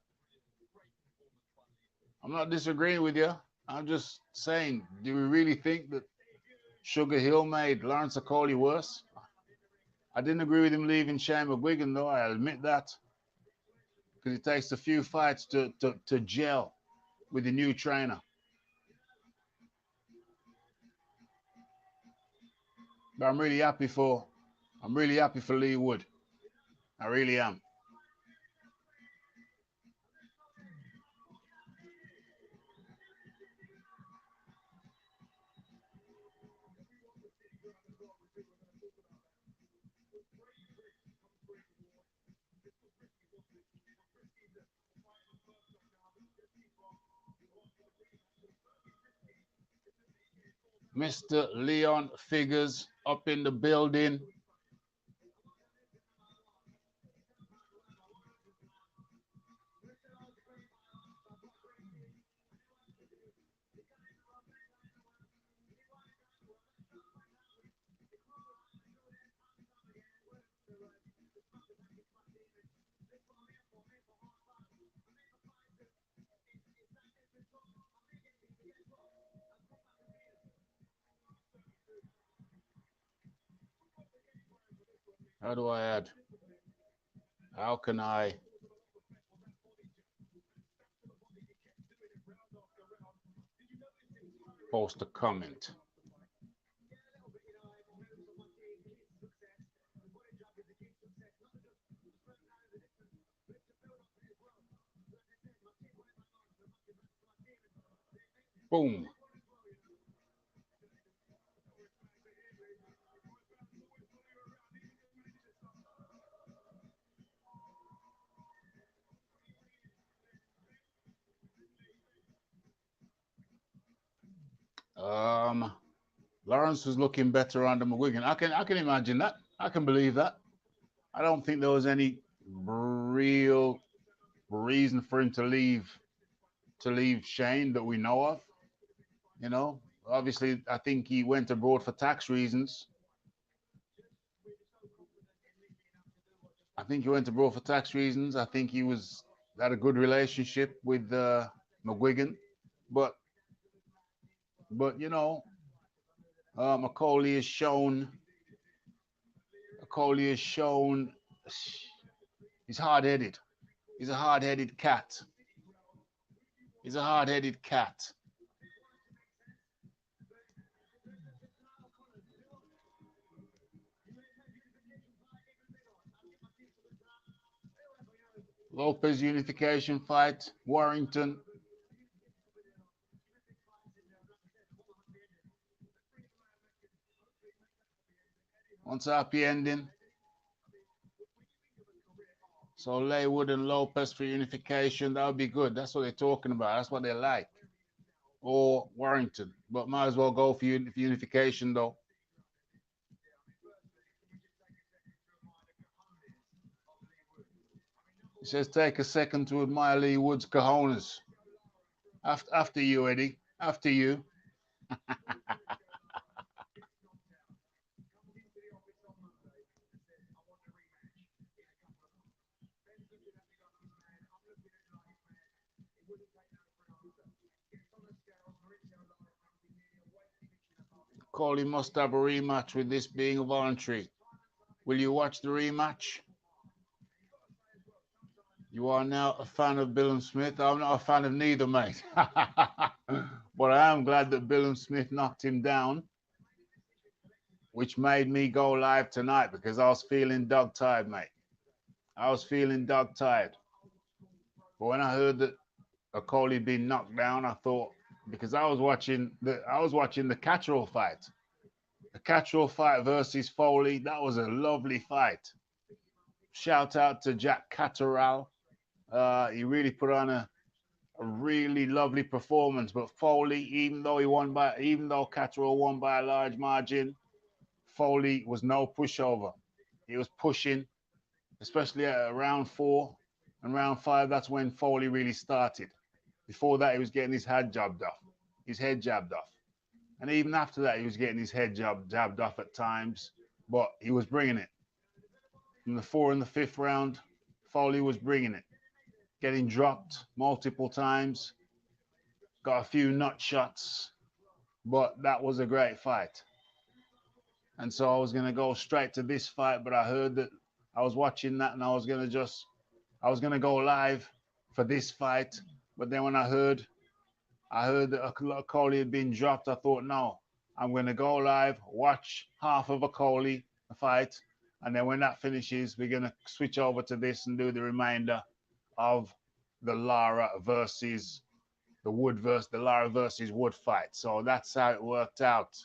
I'm not disagreeing with you. I'm just saying, do we really think that Sugar Hill made Lawrence Okolie worse? I didn't agree with him leaving Shane McGuigan, though. I admit that. Because it takes a few fights to gel with the new trainer. But I'm really happy for Leigh Wood. I really am. Mr. Leon Figures up in the building. How do I add? How can I post a comment? Boom. Lawrence was looking better under McGuigan. I can imagine that. I can believe that. I don't think there was any real reason for him to leave Shane that we know of. You know, obviously, I think he went abroad for tax reasons. I think he went abroad for tax reasons. I think he was had a good relationship with McGuigan, but Okolie has shown. Okolie has shown he's hard-headed. He's a hard-headed cat. He's a hard-headed cat. Lopez unification fight, Warrington. Once happy ending. So Leigh Wood and Lopez for unification, that would be good. That's what they're talking about. That's what they like. Or Warrington. But might as well go for unification though. He says take a second to admire Leigh Wood's cojones. After you, Eddie. After you. Okolie must have a rematch with this being voluntary. Will you watch the rematch? You are now a fan of Billam-Smith. I'm not a fan of neither, mate. But I am glad that Billam-Smith knocked him down, which made me go live tonight because I was feeling dog-tired, mate. I was feeling dog-tired. But when I heard that Okolie had been knocked down, I thought, because I was watching the Catterall fight. The Catterall fight versus Foley, that was a lovely fight. Shout out to Jack Catterall. He really put on a really lovely performance. But Foley, even though Catterall won by a large margin, Foley was no pushover. He was pushing, especially at round 4 and round 5. That's when Foley really started. Before that, he was getting his head jabbed off. And even after that, he was getting his head jabbed off at times, but he was bringing it. In the 4th and the 5th round, Foley was bringing it, getting dropped multiple times, got a few nut shots, but that was a great fight. And so I was going to go straight to this fight, but I heard that I was watching that and I was going to go live for this fight. But then when I heard that Okolie had been dropped, I thought, no, I'm going to go live, watch half of Okolie fight, and then when that finishes, we're going to switch over to this and do the remainder of the Lara versus the Lara versus Wood fight. So that's how it worked out.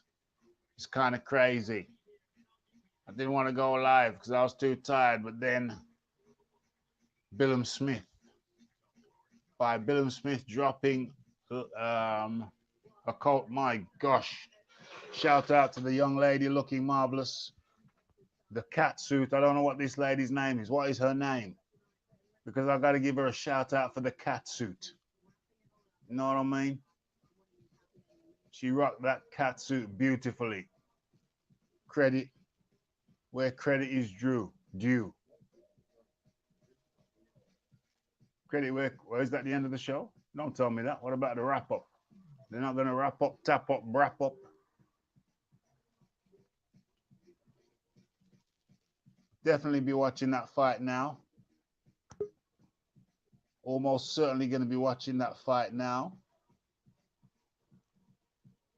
It's kind of crazy. I didn't want to go live because I was too tired, but then Billam-Smith dropping a coat. My gosh. Shout out to the young lady looking marvelous. The cat suit. I don't know what this lady's name is. What is her name? Because I got to give her a shout out for the cat suit. You know what I mean? She rocked that cat suit beautifully. Credit where credit is due. Credit where is that the end of the show? Don't tell me that. What about the wrap up? They're not going to wrap up, tap up, wrap up. Definitely be watching that fight now. Almost certainly going to be watching that fight now.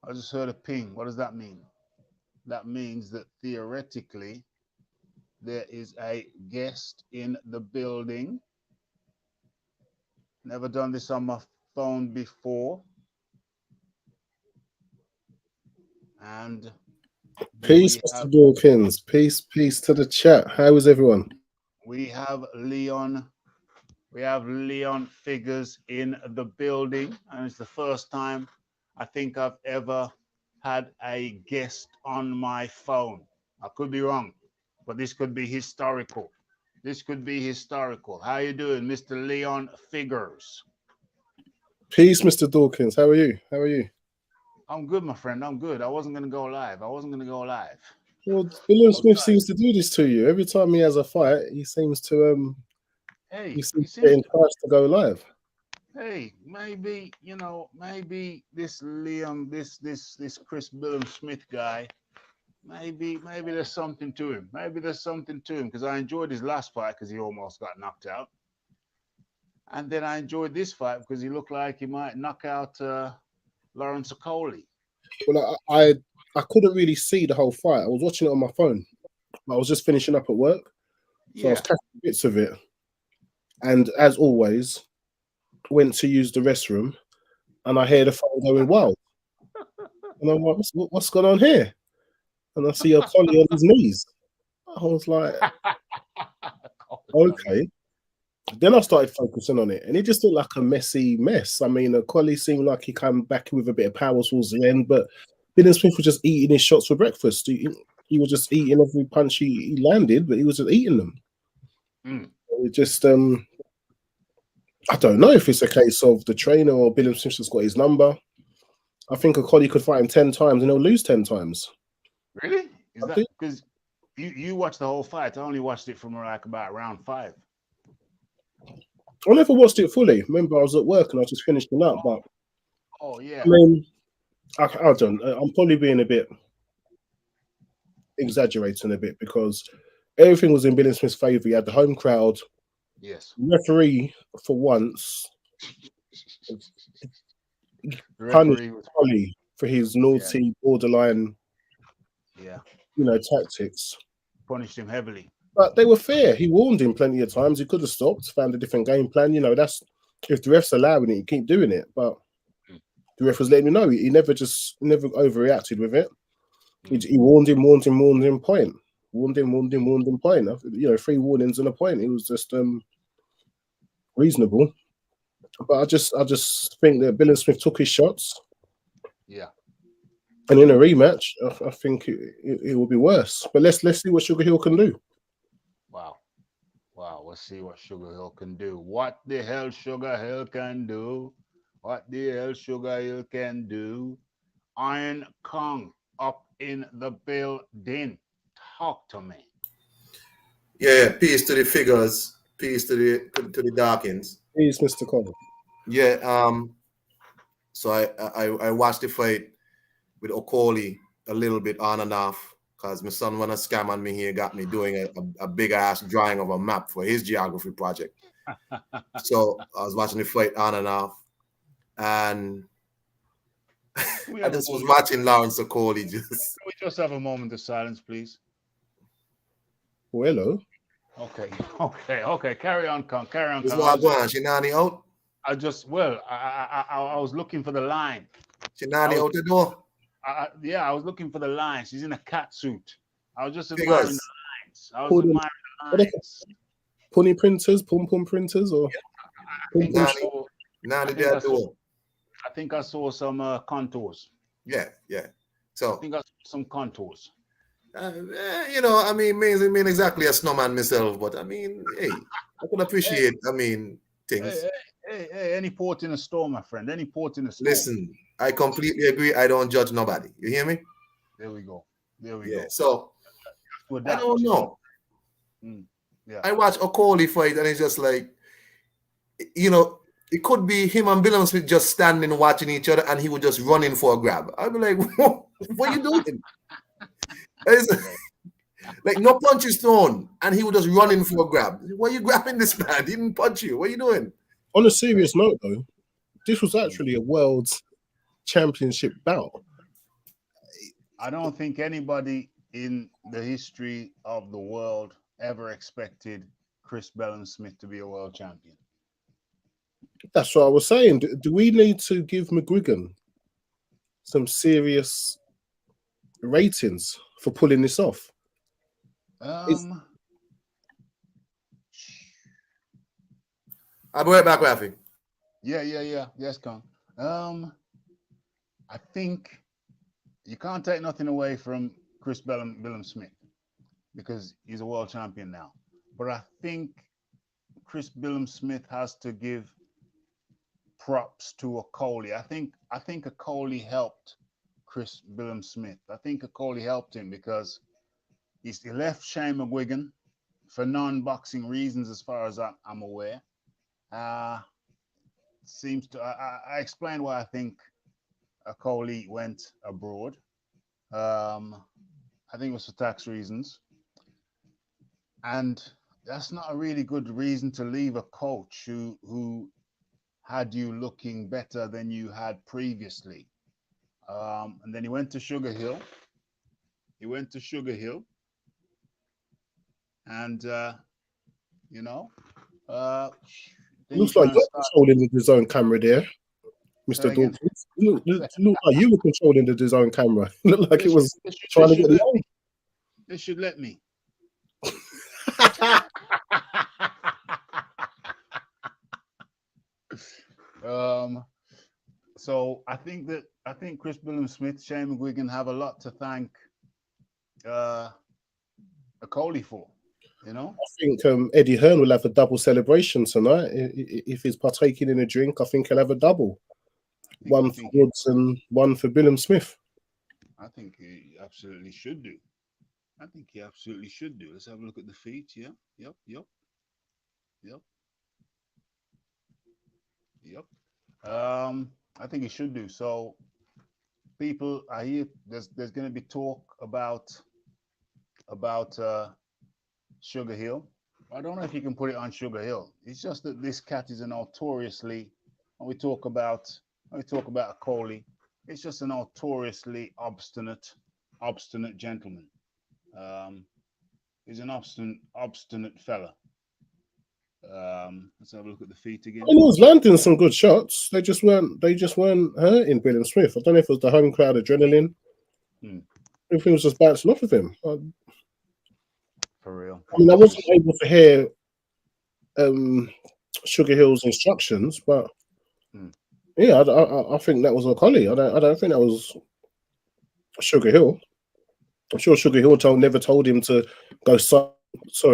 I just heard a ping. What does that mean? That means that theoretically there is a guest in the building. Never done this on my phone before. And peace, Mr. Dawkins. Peace to the chat. How is everyone? We have Leon Figures in the building, and it's the first time I think I've ever had a guest on my phone. I could be wrong, but this could be historical. How you doing, Mr. Leon Figures? Peace, Mr. Dawkins. How are you? I'm good, my friend. I'm good. I wasn't going to go live. Well, Billam-Smith seems to do this to you. Every time he has a fight, he seems to he seems to get encouraged to go live. Hey, maybe this Liam, this Chris Billam-Smith guy, maybe there's something to him. Because I enjoyed his last fight because he almost got knocked out, and then I enjoyed this fight because he looked like he might knock out Lawrence Okolie. Well, I couldn't really see the whole fight. I was watching it on my phone. I was just finishing up at work, so I was catching bits of it. And as always, went to use the restroom, and I hear the phone going wild. And I'm like, what's going on here? And I see Okolie on his knees. I was like, okay. Then I started focusing on it, and it just looked like a messy mess. I mean, Okolie seemed like he came back with a bit of power towards the end, but Billam-Smith was just eating his shots for breakfast. He was just eating every punch he landed, but he was just eating them. It just, I don't know if it's a case of the trainer or Billam-Smith has got his number. I think Okolie could fight him 10 times and he'll lose 10 times. Really? Is that because you watched the whole fight? I only watched it from like about round 5. I never watched it fully. Remember, I was at work and I was just finishing up. But yeah. I mean, I don't. I'm probably being a bit exaggerating a bit because everything was in Billam-Smith's favour. He had the home crowd. Yes. Referee for once punished Okolie for his naughty, borderline, tactics. Punished him heavily. But they were fair. He warned him plenty of times. He could have stopped, found a different game plan. That's if the ref's allowing it, you keep doing it. But the ref was letting me know. He never overreacted with it. He warned him, point. Warned him, point. 3 warnings and a point. It was just reasonable. But I just think that Billam-Smith took his shots. Yeah. And in a rematch, I think it will be worse. But let's see what Sugar Hill can do. Wow. Wow. Let's see what Sugar Hill can do. What the hell Sugar Hill can do? What the hell Sugar Hill can do? Iron Kong up in the building. Talk to me. Yeah, peace to the figures, peace to the Darkins. Please, Mr. Cole. Yeah, so I watched the fight with Okolie a little bit on and off because my son wanna scam on me here, got me doing a big ass drawing of a map for his geography project. So I was watching the fight on and off, and I just was watching Lawrence Okolie just. Can we just have a moment of silence, please? Oh, hello. Okay. Carry on, Con. Carry on, What's Con. going on? Shinani out? I was looking for the line. Shinani out the door? I was looking for the line. She's in a cat suit. I was just Figures. admiring the lines. I was admiring the lines. Punny printers, pum printers, or I think I saw some contours. Yeah. So I think I saw some contours. You know, I mean exactly a snowman myself, but I mean, hey, I can appreciate. I mean, things. Hey, any port in a storm, my friend. Any port in a storm. Listen, I completely agree. I don't judge nobody. You hear me? There we go. Go. So I don't know. Yeah. I watch Okolie fight, and it's just like, you know, it could be him and Billam-Smith just standing watching each other, and he would just run in for a grab. I'd be like, what are you doing? Like no punches thrown, and he would just run in for a grab. Why are you grabbing this man? He didn't punch you. What are you doing? On a serious note, though, this was actually a world championship bout. I don't think anybody in the history of the world ever expected Chris Billam-Smith to be a world champion. That's what I was saying. Do we need to give McGuigan some serious ratings for pulling this off? I'll be right back, Rafi. Yeah. Yes, Con. I think you can't take nothing away from Chris Billam-Smith because he's a world champion now. But I think Chris Billam-Smith has to give props to Okolie. I think Okolie helped Chris Billam-Smith. I think Okolie helped him because he left Shane McGuigan for non-boxing reasons, as far as I'm aware. I explained why I think Okolie went abroad. I think it was for tax reasons, and that's not a really good reason to leave a coach who had you looking better than you had previously. And then he went to Sugar Hill. And looks like you're controlling the DAZN camera there, Mr. Dawkins. Look like you were controlling the DAZN camera. Looked like it was trying to get it on. They should let me. So I think Chris Billam-Smith, Shane McGuigan have a lot to thank Okolie for. You know, I think Eddie Hearn will have a double celebration tonight if he's partaking in a drink. I think he'll have a double, one for Woods and one for Billam-Smith. I think he absolutely should do. Let's have a look at the feet. Yeah. Yep. I think he should do. So people, I hear there's going to be talk about Sugar Hill. I don't know if you can put it on Sugar Hill. It's just that this cat is a notoriously, when we talk about Okolie, it's just a notoriously obstinate gentleman. He's an obstinate fella. Let's have a look at the feet again. He was landing some good shots. They just weren't hurting Billam-Smith. I don't know if it was the home crowd adrenaline. Everything was just bouncing off of him. For real. I mean, I wasn't able to hear Sugar Hill's instructions, but Yeah, I think that was Okolie. I don't think that was Sugar Hill. I'm sure Sugar Hill never told him to go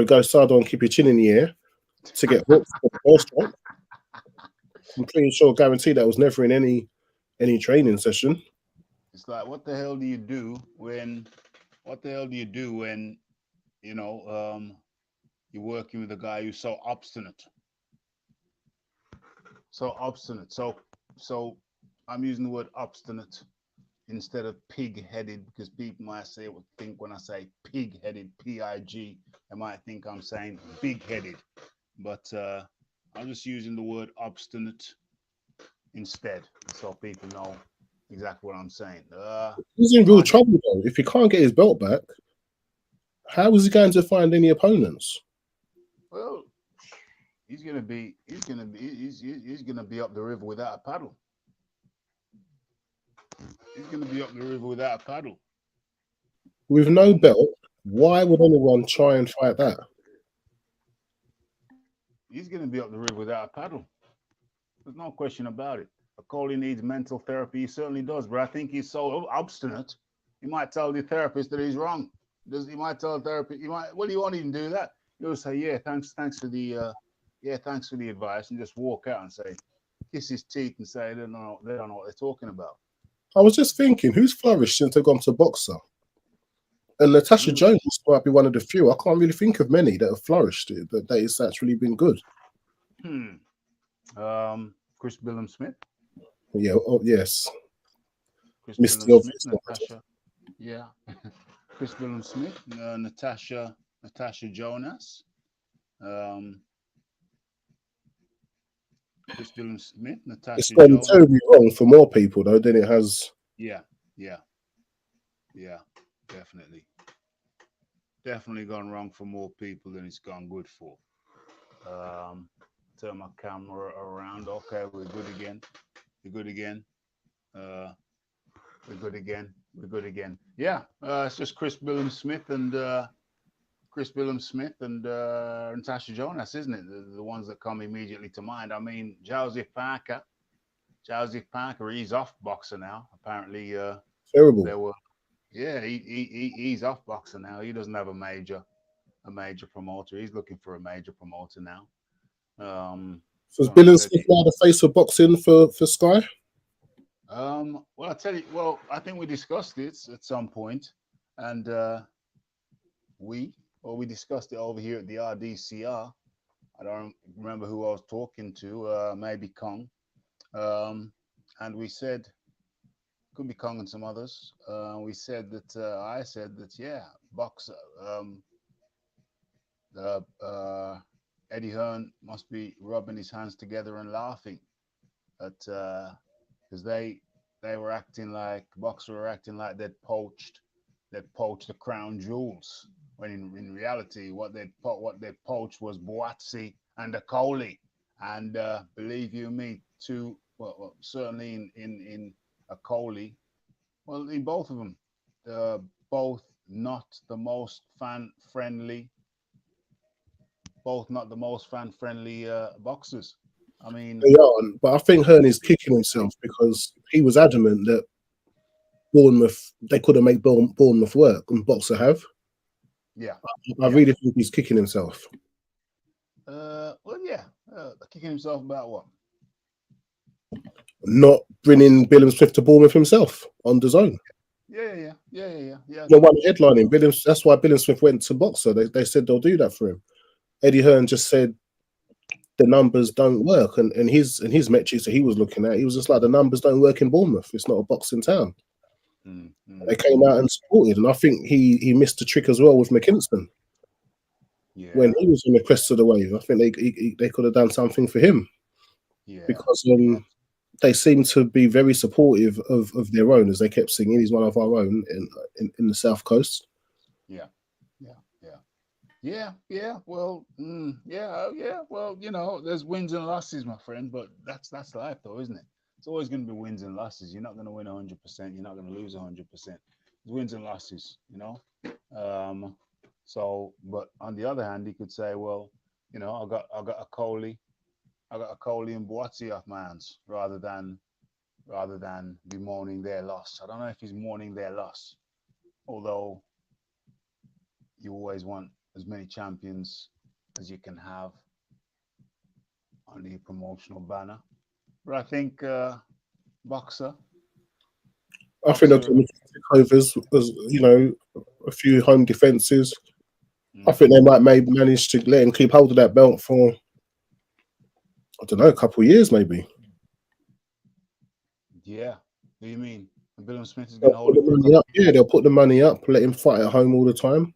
go side on, keep your chin in the air to get hooked for the first strike. I'm pretty sure, guaranteed that was never in any training session. It's like, what the hell do you do when? What the hell do you do when you know you're working with a guy who's so obstinate? So obstinate. So I'm using the word obstinate instead of pig-headed because people might think when I say pig-headed, P-I-G, they might think I'm saying big-headed. But I'm just using the word obstinate instead, so people know exactly what I'm saying. He's in real trouble though. If he can't get his belt back, how is he going to find any opponents? Well, he's gonna be up the river without a paddle. He's gonna be up the river without a paddle. With no belt, why would anyone try and fight that? He's gonna be up the river without a paddle. There's no question about it. Okolie needs mental therapy. He certainly does, but I think he's so obstinate. He might tell the therapist that he's wrong. He might tell the therapist. Well, he won't even do that. He'll say, "Yeah, thanks for the advice," and just walk out and say, kiss his teeth and say they don't know what they're talking about. I was just thinking, who's flourished since they've gone to boxer? And Natasha Jones might be one of the few. I can't really think of many that have flourished. That it's actually been good. Chris Billam-Smith. Yeah. Oh, yes. Chris Mr. Billam-Smith, Natasha. Yeah. Chris Billam-Smith, Natasha Jonas. Chris Billam-Smith, Natasha It's gone Jonas. terribly wrong for more people though than it has. Yeah, definitely gone wrong for more people than it's gone good for. Turn my camera around. Okay, we're good again. We're good again. We're good again. We're good again. Yeah, it's just Chris Billam-Smith and Natasha Jonas, isn't it? The ones that come immediately to mind. I mean, Joseph Parker, he's off boxer now. Apparently, Terrible. There were, yeah, he's off boxer now. He doesn't have a major promoter. He's looking for a major promoter now. So is Billam-Smith now the face of boxing for Sky? Well, I tell you, I think we discussed it at some point, and we discussed it over here at the RDCR. I don't remember who I was talking to, maybe Kong, and we said, could be Kong and some others. We said that I said that, yeah, boxer. Eddie Hearn must be rubbing his hands together and laughing at because they were acting like boxers were acting like they'd poached the crown jewels, when in reality what they'd poached was Boatsi and Okolie, and believe you me, certainly in Okolie, well, in both of them, both not the most fan friendly, boxers. I mean, they are, but I think Hearn is kicking himself because he was adamant that Bournemouth, they couldn't make Bournemouth work, and Boxer have. Yeah, I really think he's kicking himself. Well, yeah, kicking himself about what? Not bringing Billam-Smith to Bournemouth himself on the zone. Yeah. No one headlining Billam. That's why Billam-Smith went to Boxer. They said they'll do that for him. Eddie Hearn just said the numbers don't work, and his metrics that he was looking at, he was just like, the numbers don't work in Bournemouth. It's not a boxing town. They came out and supported, and I think he missed the trick as well with McKinston. Yeah. When he was on the crest of the wave, I think they could have done something for him. Yeah. Because they seem to be very supportive of their own, as they kept singing, he's one of our own in the South Coast. Yeah. Well, Well, you know, there's wins and losses, my friend, but that's life, though, isn't it? It's always going to be wins and losses. You're not going to win 100%. You're not going to lose 100%. Wins and losses, you know. So, but on the other hand, you could say, well, you know, I got Okolie, I got Okolie and Boatsy off my hands rather than bemoaning their loss. I don't know if he's mourning their loss, although you always want as many champions as you can have on the promotional banner. But I think Boxer. I think they'll take overs, as you know, a few home defences. I think they might maybe manage to let him keep hold of that belt for, I don't know, a couple of years maybe. Yeah. What do you mean? Billam-Smith is going to hold it money up. Yeah, they'll put the money up, let him fight at home all the time.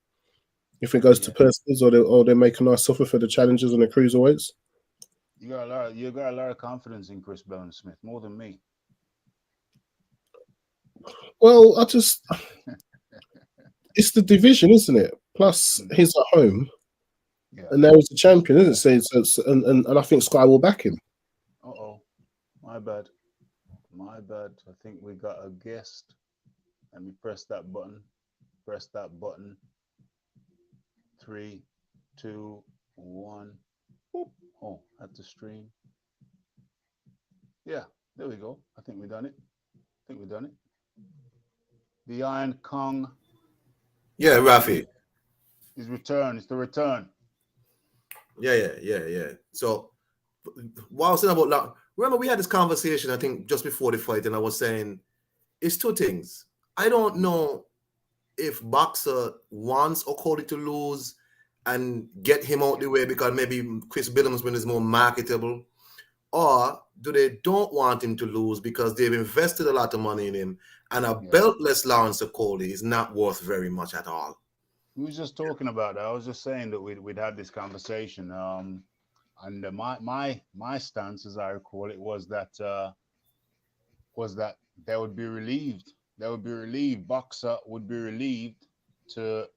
If it goes to personals, or they make a nice offer for the challengers and the cruiserweights. You got a lot of confidence in Chris Billam-Smith, more than me. Well, it's the division, isn't it? Plus, he's at home, and now he's a champion, isn't it? So and I think Sky will back him. My bad. I think we got a guest. Let me press that button. 3, 2, 1. Boop. Oh, at the stream. Yeah, there we go. I think we've done it. The Iron Kong. Yeah, Rafi. His return. It's the return. Yeah. So, what I was saying about that, remember we had this conversation, I think, just before the fight, and I was saying, it's two things. I don't know if Boxer wants Okolie to lose and get him out the way because maybe Chris Billam-Smith is more marketable, or do they don't want him to lose because they've invested a lot of money in him, and a beltless Lawrence Okolie is not worth very much at all. We was just talking about that. I was just saying that we'd had this conversation, and my stance, as I recall it, was that they would be relieved. Boxer would be relieved to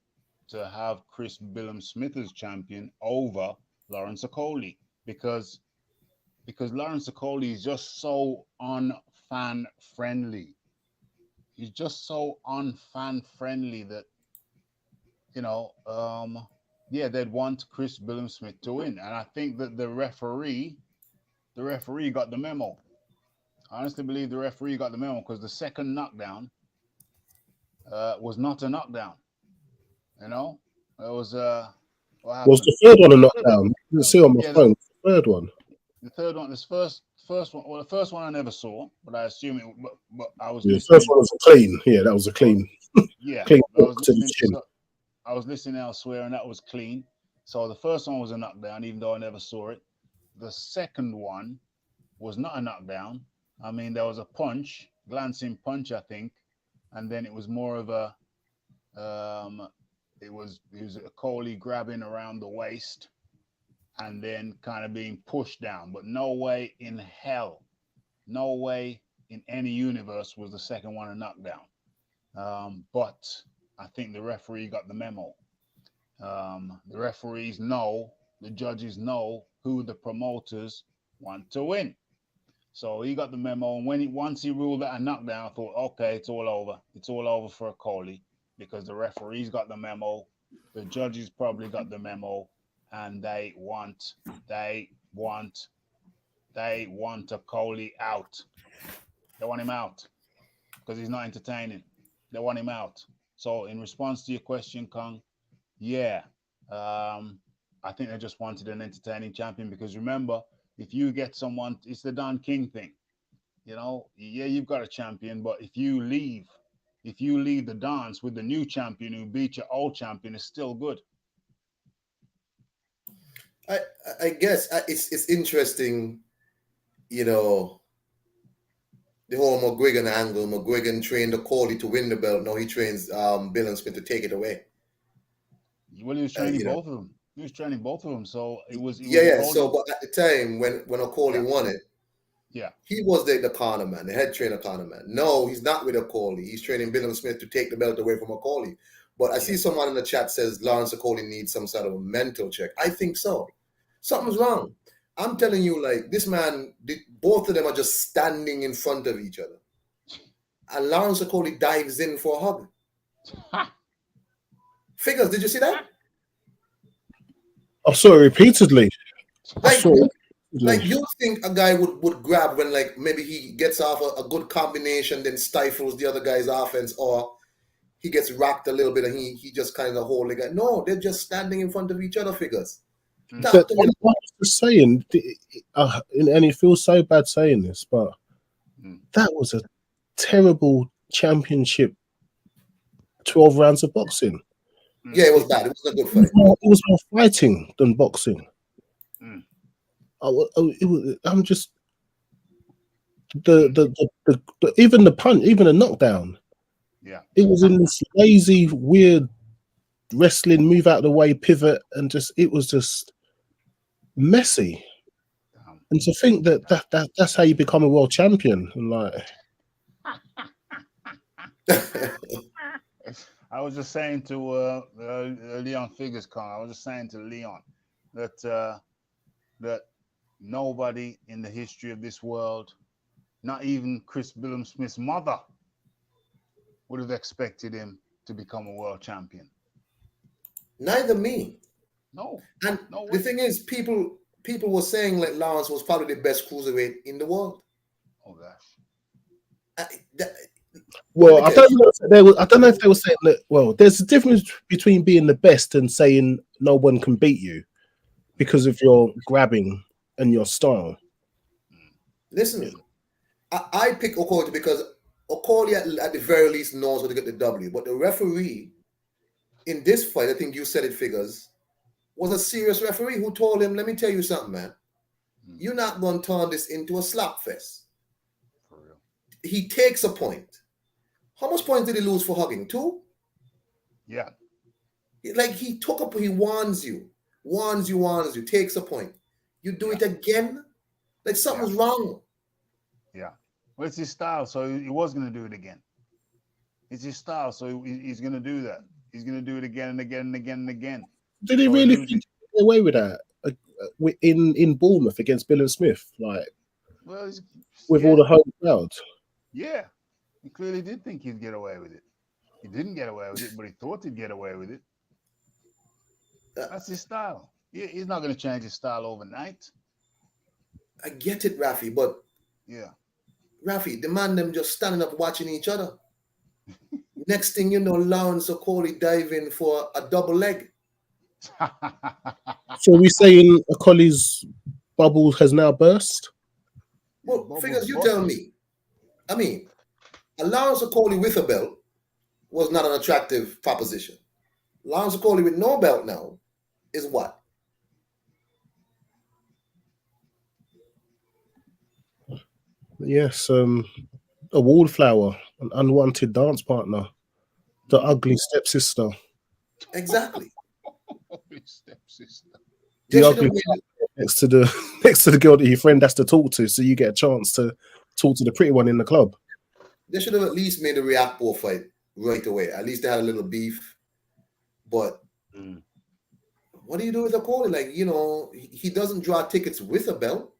have Chris Billam-Smith as champion over Lawrence Okolie because Lawrence Okolie is just so unfan friendly. He's just so unfan friendly that, you know, they'd want Chris Billam-Smith to win, and I think that the referee got the memo. I honestly believe the referee got the memo because the second knockdown was not a knockdown. You know, it was Was the third one a knockdown? You didn't see on my phone. The third one. The third one. This first one. Well, the first one I never saw, but I assume it. But I was. The first one was a clean. Yeah, that was a clean. Clean I was listening elsewhere, and that was clean. So the first one was a knockdown, even though I never saw it. The second one was not a knockdown. I mean, there was a punch, glancing punch, I think, and then it was more of a, it was Okolie grabbing around the waist, and then kind of being pushed down. But no way in hell, no way in any universe was the second one a knockdown. But I think the referee got the memo. The referees know, the judges know who the promoters want to win. So he got the memo, and once he ruled that a knockdown, I thought, okay, it's all over. It's all over for Okolie because the referees got the memo, the judges probably got the memo, and they want Okolie out. They want him out because he's not entertaining. They want him out. So in response to your question, Kong, I think they just wanted an entertaining champion because remember, if you get someone, it's the Don King thing. You know, you've got a champion, but if you leave the dance with the new champion who beat your old champion, it's still good. I guess it's interesting, you know, the whole McGuigan angle. McGuigan trained Okolie to win the belt. Now he trains Billam-Smith to take it away. Well, he was training both of them. He was training both of them, so it was. So, but at the time when Okolie won it, he was the corner man, the head trainer corner man. No, he's not with Okolie. He's training Billam-Smith to take the belt away from Okolie. But I see someone in the chat says Lawrence Okolie needs some sort of a mental check. I think so. Something's wrong. I'm telling you, like, this man, both of them are just standing in front of each other. And Lawrence Okolie dives in for a hug. Figures, did you see that? I saw it repeatedly. Like, you think a guy would grab when, like, maybe he gets off a good combination, then stifles the other guy's offense, or he gets rocked a little bit and he just kind of hold the guy. No, they're just standing in front of each other figures. But I was just saying, and it feels so bad saying this, but that was a terrible championship 12 rounds of boxing. Yeah, it was bad. It was a good fight. It was more fighting than boxing. I'm just even the punch, even the knockdown. Yeah, it was in this lazy, weird wrestling, move out of the way, pivot, and it was just messy. And to think that's how you become a world champion, and like. I was just saying to Leon Figueres-Kong, I was just saying to Leon that that nobody in the history of this world, not even Chris Billam-Smith's mother, would have expected him to become a world champion. Neither me. No. And no the thing is, people were saying like Lawrence was probably the best cruiserweight in the world. Oh gosh. Well, I don't know if they were saying that. Well, there's a difference between being the best and saying no one can beat you because of your grabbing and your style. Listen, I pick Okolie because Okolie at the very least knows how to get the W. But the referee in this fight, I think you said it, Figures, was a serious referee who told him, "Let me tell you something, man. You're not going to turn this into a slap fest." For real. He takes a point. How much points did he lose for hugging? 2? Yeah. Like he warns you, takes a point. You do it again? Like something's wrong. Yeah. Well, it's his style, so he was going to do it again. It's his style, so he's going to do that. He's going to do it again and again and again and again. Did he really think he get away with that in Bournemouth against Billam-Smith? Like, well, with all the home crowds? Yeah. He clearly did think he'd get away with it. He didn't get away with it, but he thought he'd get away with it. That's his style. He's not going to change his style overnight. I get it, Rafi, but yeah, Rafi, the man them just standing up watching each other. Next thing you know, Lawrence Okolie diving for a double leg. So we saying Okolie's bubble has now burst? Well, Figures, you tell me. I mean, a Lawrence Okolie with a belt was not an attractive proposition. Lawrence Okolie with no belt now is what? Yes, a wallflower, an unwanted dance partner, the ugly stepsister. Exactly. Ugly stepsister. The ugly next to the girl that your friend has to talk to, so you get a chance to talk to the pretty one in the club. They should have at least made a React fight right away. At least they had a little beef. But what do you do with Okolie? Like, you know, he doesn't draw tickets with a belt.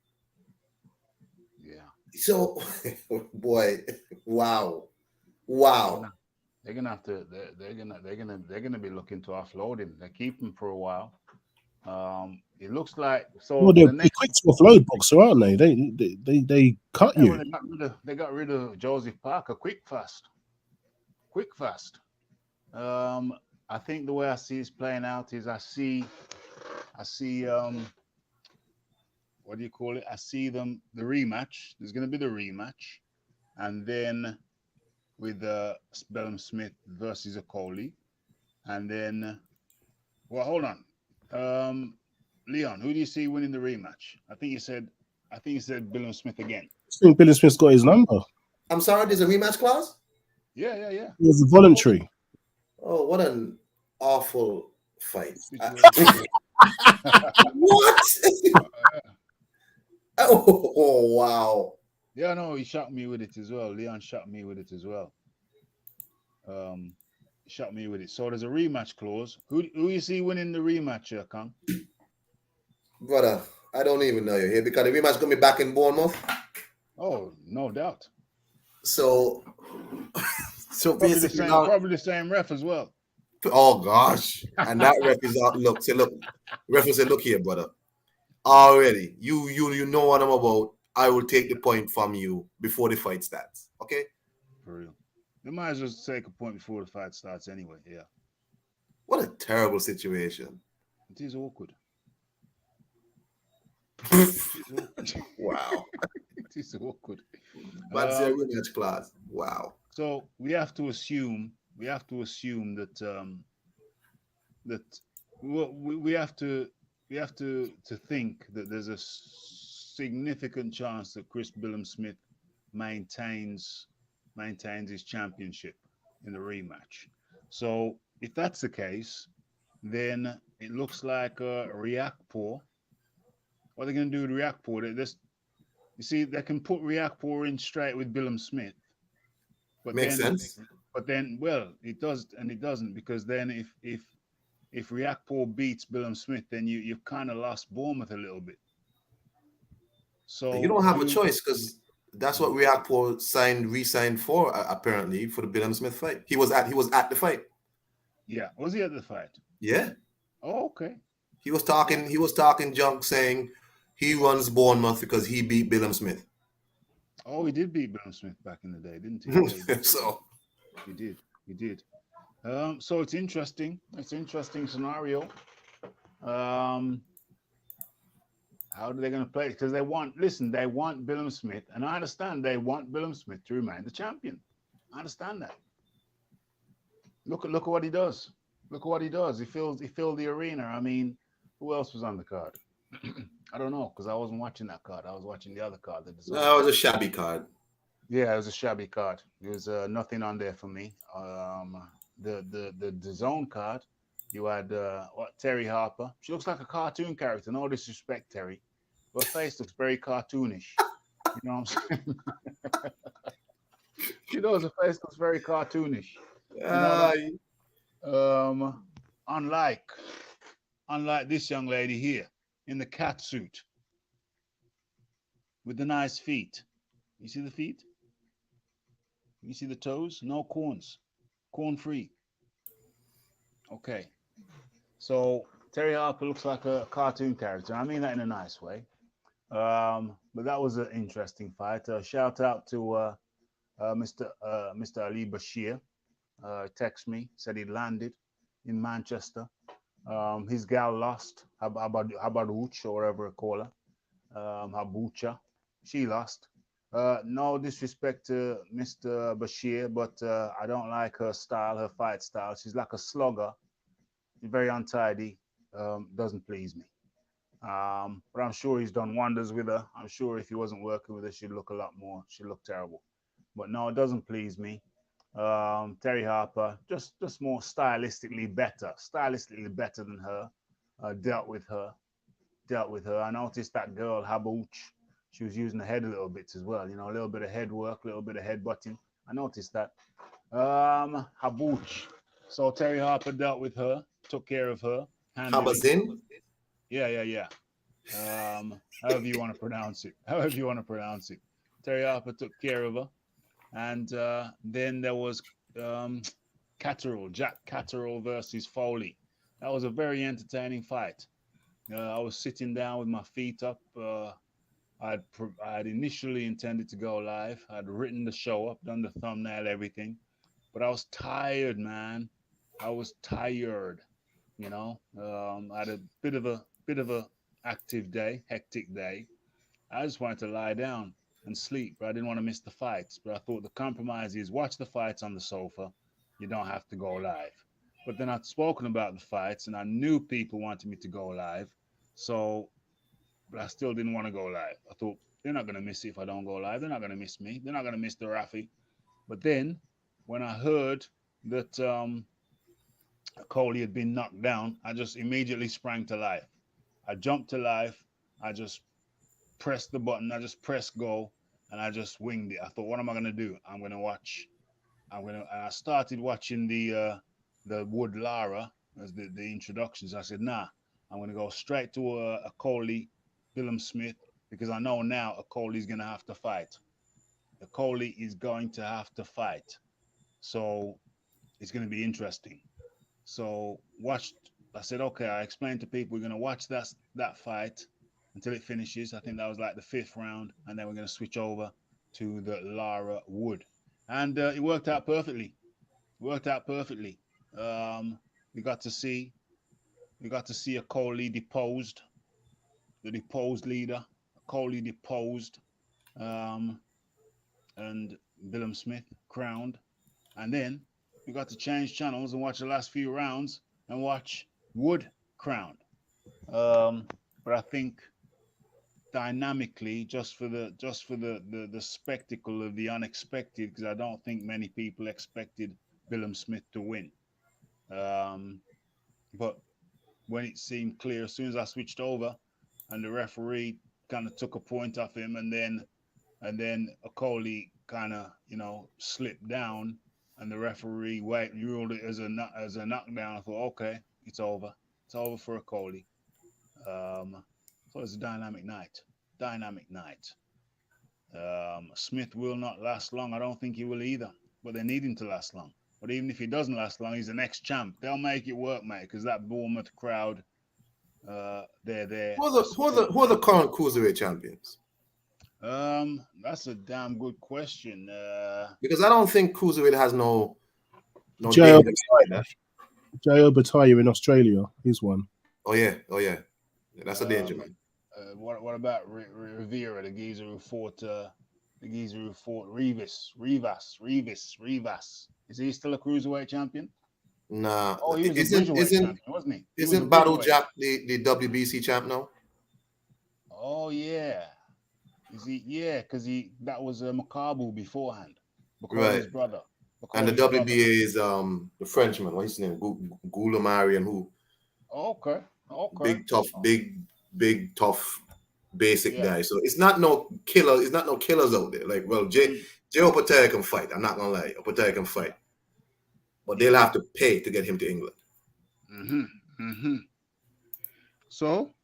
Yeah. So, boy, wow. They're gonna have to. They're gonna be looking to offload him. They keep him for a while. It looks like so. Well, they're quick to offload boxer, aren't they? They cut you. Well, they got rid of Joseph Parker quick fast. I think the way I see it's playing out is I see what do you call it? I see the rematch. There's going to be the rematch, and then with Billam-Smith versus Okolie, and then hold on, Leon, who do you see winning the rematch? I think you said Billam-Smith again. I think Billam-Smith's got his number. I'm sorry, there's a rematch clause? Yeah. It's a voluntary. Oh, what an awful fight. What? Oh, wow. Yeah, no, he shot me with it as well. Leon shot me with it as well. Shot me with it. So there's a rematch clause. Who you see winning the rematch, Kang? Brother, I don't even know you here because the rematch gonna be back in Bournemouth. Oh, no doubt. So basically, probably the same ref as well. Oh gosh, and that ref is out. Look, ref said, "Look here, brother. already. You know what I'm about. I will take the point from you before the fight starts. Okay? For real. They might as well take a point before the fight starts anyway. Yeah. What a terrible situation. It is awkward. It is awkward. Wow. It is awkward. Man said rematch class. Wow. So we have to assume that that we have to think that there's a significant chance that Chris Billam-Smith maintains his championship in the rematch. So if that's the case, then it looks like Riakporhe. What are they going to do with Riakporhe? You see, they can put Riakporhe in straight with Billam-Smith, but Makes then, sense. well, it does and it doesn't, because then if Riakporhe beats Billam-Smith, then you've kind of lost Bournemouth a little bit. So You don't have a choice because that's what Riakporhe re-signed for apparently for the Billam-Smith fight. He was at the fight. Yeah, was he at the fight? Yeah. Oh, okay. He was talking junk saying he runs Bournemouth because he beat Billam-Smith. Oh, he did beat Billam-Smith back in the day, didn't he? Yeah, he did. So he did. So it's interesting. It's an interesting scenario. How are they going to play it? Because they want Billam-Smith, and I understand they want Billam-Smith to remain the champion. I understand that. Look at what he does. Look at what he does. He filled the arena. I mean, who else was on the card? I don't know, because I wasn't watching that card. I was watching the other card. that was a shabby card. Yeah, it was a shabby card. There was nothing on there for me. The zone card, you had Terry Harper. She looks like a cartoon character. No disrespect, Terry. Her face looks very cartoonish. You know what I'm saying? She knows her face looks very cartoonish. You know, unlike this young lady here in the cat suit with the nice feet. You see the feet? You see the toes? No corns. Corn free. Okay. So Terry Harper looks like a cartoon character. I mean that in a nice way. But that was an interesting fight. Shout out to Mr. Ali Bashir. Text me, said he landed in Manchester. His gal lost, Habaruch, or whatever I call her, Habucha. She lost. No disrespect to Mr. Bashir, but I don't like her style, her fight style. She's like a slugger, very untidy. Doesn't please me. But I'm sure he's done wonders with her. I'm sure if he wasn't working with her, she'd look a lot more. She'd look terrible. But no, it doesn't please me. Terry Harper, just more stylistically better than her. Dealt with her. I noticed that girl Habuch, she was using the head a little bit as well. You know, a little bit of head work, a little bit of head butting. I noticed that. Habuch. So Terry Harper dealt with her, took care of her. Habazin? Yeah. However you want to pronounce it. Terry Harper took care of her. And then there was Jack Catterall versus Foley. That was a very entertaining fight. I was sitting down with my feet up. I had initially intended to go live. I'd written the show up, done the thumbnail, everything. But I was tired, man. I was tired. You know, I had a bit of a active day, hectic day. I just wanted to lie down and sleep, but I didn't want to miss the fights. But I thought the compromise is watch the fights on the sofa. You don't have to go live. But then I'd spoken about the fights, and I knew people wanted me to go live. So, but I still didn't want to go live. I thought they're not going to miss it if I don't go live. They're not going to miss me. They're not going to miss the Rafi. But then when I heard that Okolie had been knocked down, I just immediately sprang to life. I jumped to life. I just pressed the button. I just pressed go, and I just winged it. I thought, what am I going to do? I started watching the Wood Lara as the introductions. I said, nah, I'm going to go straight to Okolie, Billam-Smith, because I know now Okolie's going to have to fight. Okolie is going to have to fight. So it's going to be interesting. So I said, okay, I explained to people, we're going to watch that fight. until it finishes. I think that was like the 5th round, and then we're going to switch over to the Lara Wood, and it worked out perfectly. Worked out perfectly. We got to see Okolie deposed, the deposed leader. Okolie deposed, um, and Billam-Smith crowned, and then we got to change channels and watch the last few rounds and watch Wood crowned. But I think dynamically, just for the spectacle of the unexpected, because I don't think many people expected Billam-Smith to win. But when it seemed clear, as soon as I switched over, and the referee kind of took a point off him, and then Okolie kind of slipped down, and the referee ruled it as a knockdown. I thought, okay, it's over. It's over for Okolie. So it's a dynamic night. Smith will not last long. I don't think he will either. But they need him to last long. But even if he doesn't last long, he's the next champ. They'll make it work, mate, because that Bournemouth crowd, they're there. Who are the current cruiserweight champions? That's a damn good question. Because I don't think cruiserweight has no J.O. Bataille in Australia. He's one. Oh yeah. That's a danger, man. What about Rivera, the geezer who fought Rivas? Is he still a cruiserweight champion? Nah. Oh, he was a cruiserweight champion, wasn't he? Isn't Battle Jack the WBC champ now? Oh yeah. Is he? Yeah, because that was Makabu beforehand. His brother. And the WBA is the Frenchman. What's his name? Goulamari and who? Okay. Big tough basic guy. So it's not no killer. It's not no killers out there. Like, well, Joe Bataille can fight. I'm not gonna lie. Bataille can fight, but they'll have to pay to get him to England. So,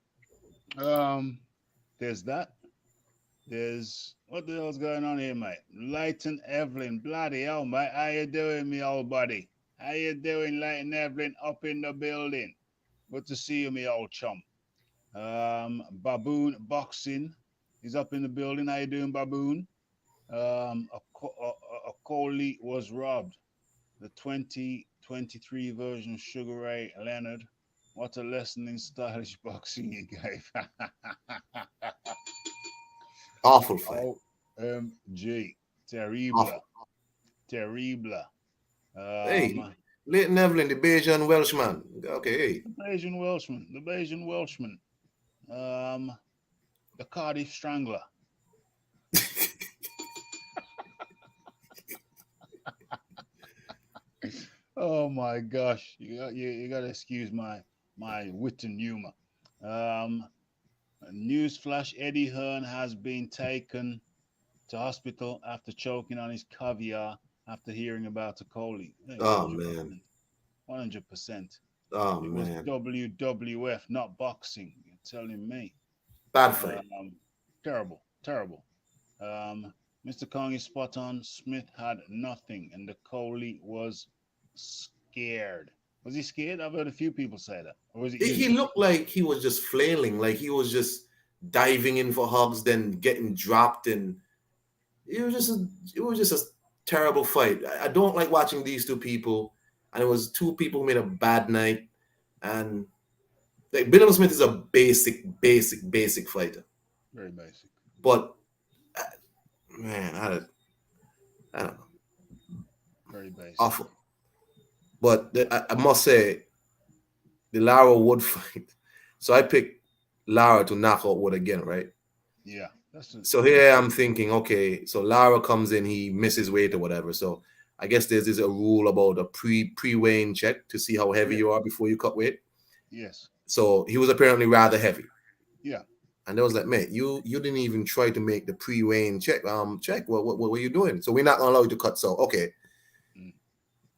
there's that. There's what the hell's going on here, mate? Leighton Evelyn, bloody hell, mate. How you doing, me old buddy? How you doing, Leighton Evelyn? Up in the building. Good to see you, me old chum. Baboon Boxing is up in the building. How you doing, Baboon? Okolie was robbed. The 2023 version of Sugar Ray Leonard. What a lesson in stylish boxing he gave. Awful fight. OMG. Terrible. Hey, Leighton Evelyn, the Bayesian Welshman. Okay, hey. The Bayesian Welshman. The Cardiff Strangler. Oh my gosh. You gotta excuse my wit and humor. Newsflash, Eddie Hearn has been taken to hospital after choking on his caviar after hearing about Okolie. Oh, man. 100%. Oh, it man. was WWF, not boxing. You're telling me. Bad fight. Terrible. Mr. Kong is spot on. Smith had nothing, and Okolie was scared. Was he scared? I've heard a few people say that. Or was he looked like he was just flailing, like he was just diving in for hugs, then getting dropped, and it was just a terrible fight. I don't like watching these two people, and it was two people who made a bad night. And like Billam-Smith is a basic fighter. Very basic. But man, I don't know. Very basic. Awful. But I must say, the Lara Wood fight. So I picked Lara to knock out Wood again, right? Yeah. So here I'm thinking, okay, so Lara comes in, he misses weight or whatever. So I guess there's a rule about a pre-weighing check to see how heavy you are before you cut weight. Yes. So he was apparently rather heavy. Yeah. And they was like, man, you didn't even try to make the pre-weighing check. What were you doing? So we're not gonna allow you to cut. So okay.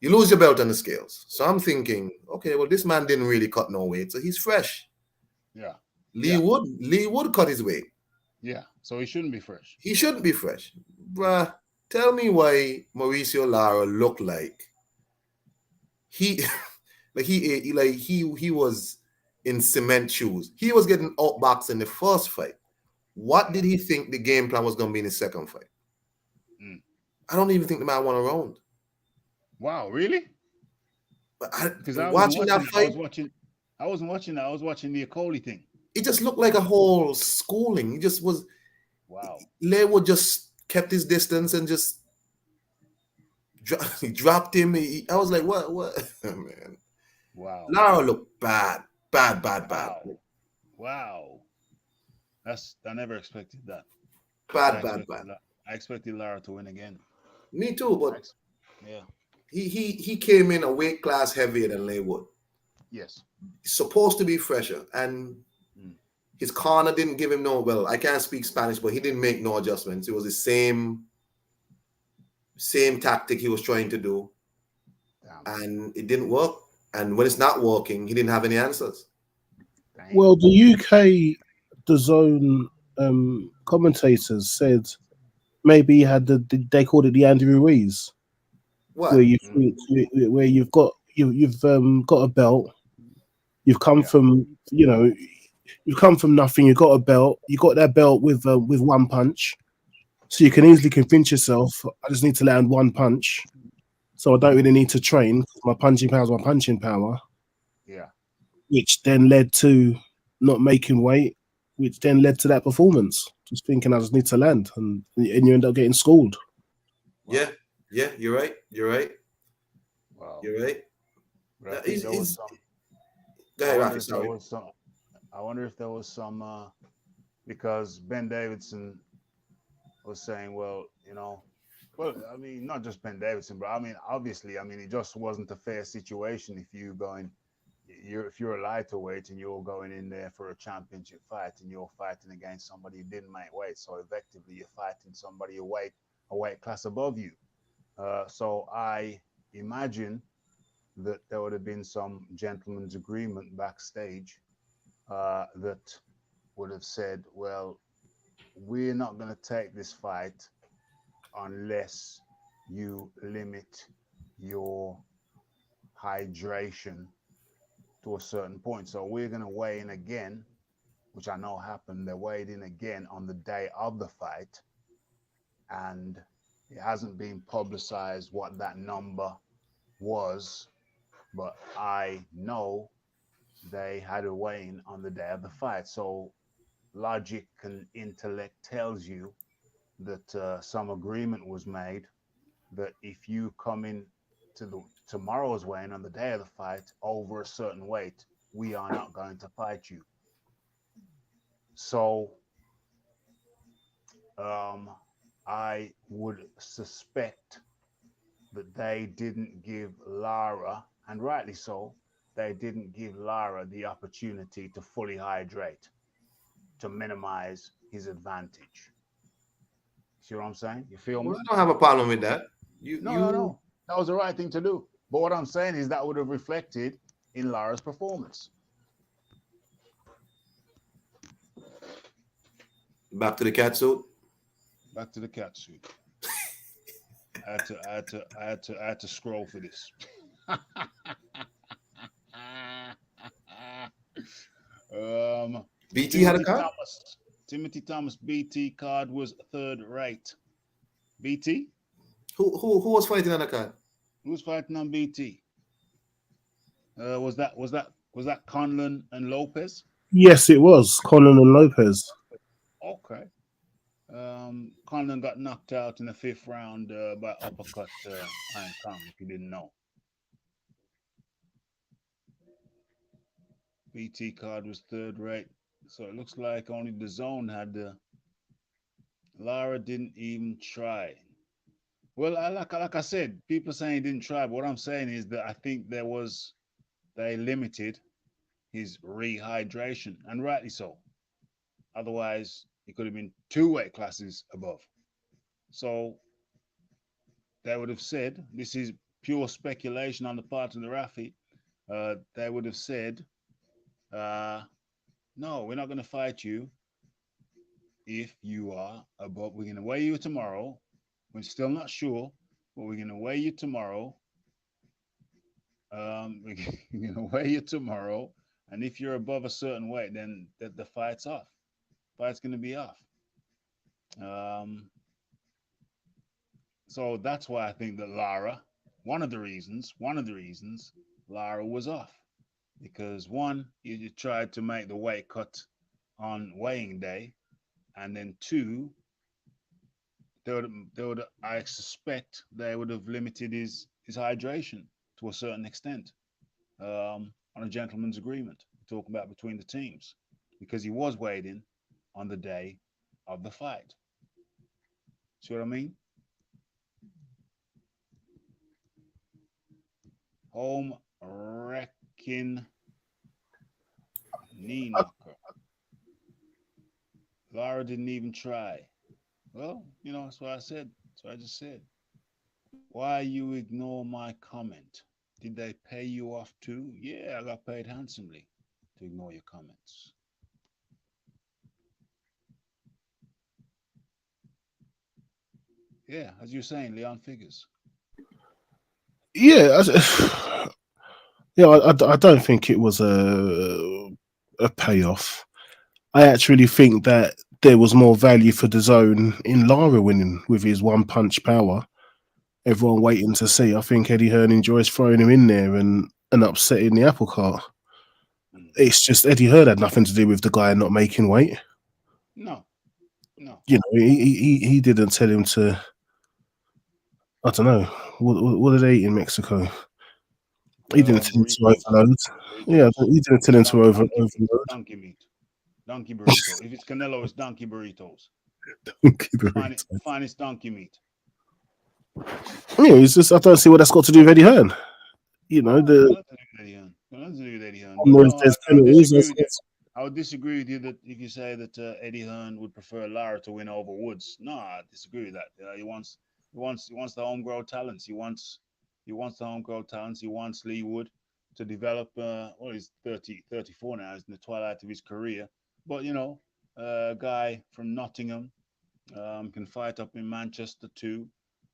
You lose your belt on the scales. So I'm thinking, okay, well, this man didn't really cut no weight, so he's fresh. Yeah. Leigh Wood cut his weight. Yeah. So he shouldn't be fresh. He shouldn't be fresh. Bruh, tell me why Mauricio Lara looked like he was in cement shoes. He was getting outboxed in the first fight. What did he think the game plan was going to be in the second fight? I don't even think the man won a round. Wow, really? But Because I watching that fight, I wasn't watching that. I was watching the Okolie thing. It just looked like a whole schooling. He just was. Wow. Leigh would just kept his distance and just he dropped him. I was like, what, man? Wow. Lara looked bad. Wow. I never expected that. Bad. I expected Lara to win again. Me too, but yeah. He came in a weight class heavier than Leigh would. Yes. He's supposed to be fresher, and his corner didn't give him well, I can't speak Spanish, but he didn't make no adjustments. It was the same tactic he was trying to do. Damn. And it didn't work. And when it's not working, he didn't have any answers. Damn. Well, the UK, the zone commentators said maybe he had they called it the Andrew Ruiz, what? Where you've got a belt, you've come from you've come from nothing, you got a belt, you got that belt with one punch, so you can easily convince yourself, I just need to land one punch, so I don't really need to train. My punching power is my punching power. Yeah. Which then led to not making weight, which then led to that performance. Just thinking I just need to land, and you end up getting schooled. Wow. Yeah, you're right. Wow. You're right. I wonder if there was some because Ben Davidson was saying, I mean, not just Ben Davidson, but I mean, obviously, it just wasn't a fair situation if you're a lighterweight and you're going in there for a championship fight and you're fighting against somebody who didn't make weight. So effectively, you're fighting somebody a weight class above you. So I imagine that there would have been some gentleman's agreement backstage that would have said, well, we're not going to take this fight unless you limit your hydration to a certain point. So we're going to weigh in again, which I know happened. They weighed in again on the day of the fight, and it hasn't been publicized what that number was, but I know they had a weigh-in on the day of the fight. So logic and intellect tells you that some agreement was made that if you come in to tomorrow's weigh-in on the day of the fight over a certain weight, we are not going to fight you. So I would suspect that they didn't give Lara, and rightly so, they didn't give Lara the opportunity to fully hydrate, to minimize his advantage. See what I'm saying? You feel me? Well, I don't have a problem with that. No. That was the right thing to do. But what I'm saying is that would have reflected in Lara's performance. Back to the cat suit. Back to the cat suit. I had to scroll for this. BT had a card? Timothy Thomas BT card was third rate. BT? Who was fighting on the card? Who was fighting on BT? Was that Conlon and Lopez? Yes, it was Conlon and Lopez. Okay. Conlon got knocked out in the 5th round by uppercut Iron Kong, if you didn't know. BT card was third rate. So it looks like only the zone had the. Lara didn't even try. Well, like I said, people saying he didn't try, but what I'm saying is that I think they limited his rehydration, and rightly so. Otherwise, he could have been 2 weight classes above. So they would have said, this is pure speculation on the part of the Rafi, they would have said, no, we're not going to fight you if you are above. We're going to weigh you tomorrow. We're still not sure, but we're going to weigh you tomorrow. We're going to weigh you tomorrow, And if you're above a certain weight, then the fight's off. Fight's going to be off. So that's why I think that Lara, one of the reasons, Lara was off. Because one, you tried to make the weight cut on weighing day. And then two, I suspect they would have limited his hydration to a certain extent on a gentleman's agreement, talking about between the teams, because he was weighed in on the day of the fight. See what I mean? Home wrecking knee knocker. Lara didn't even try. Well, that's what I said. That's what I just said. Why you ignore my comment? Did they pay you off too? Yeah, I got paid handsomely to ignore your comments. Yeah, as you're saying, Leon figures. Yeah, I don't think it was a payoff. I actually think that there was more value for the zone in Lara winning with his one punch power. Everyone waiting to see. I think Eddie Hearn enjoys throwing him in there and upsetting the apple cart. It's just Eddie Hearn had nothing to do with the guy not making weight. No. He didn't tell him to. I don't know. What did they eat in Mexico? He didn't tell him to overload. Yeah, he didn't tell him to overload. Donkey meat. Donkey burrito. If it's Canelo, it's donkey burritos. Donkey burritos. Finest donkey meat. Yeah, it's just I don't see what that's got to do with Eddie Hearn. I would disagree with you that if you say that Eddie Hearn would prefer Lara to win over Woods. No, I disagree with that. He wants the homegrown talents. He wants the homegrown talents. He wants Leigh Wood to develop. He's 34 now. He's in the twilight of his career. But a guy from Nottingham can fight up in Manchester too.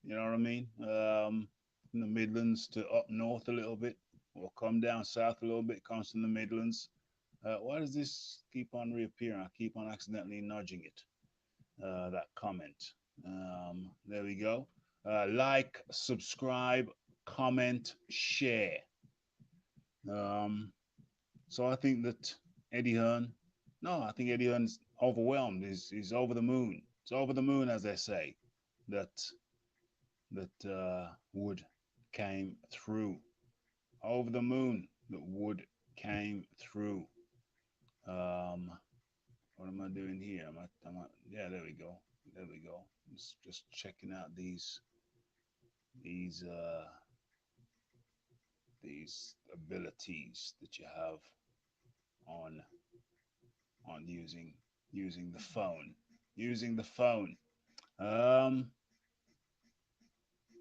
You know what I mean? From the Midlands to up north a little bit, or come down south a little bit, comes from the Midlands. Why does this keep on reappearing? I keep on accidentally nudging it. That comment. There we go. Like, subscribe, comment, share. So I think that Eddie Hearn is overwhelmed. He's over the moon. It's over the moon, as they say. That Wood came through. Over the moon, that Wood came through. What am I doing here? Yeah, there we go. Just checking out these abilities that you have on using the phone.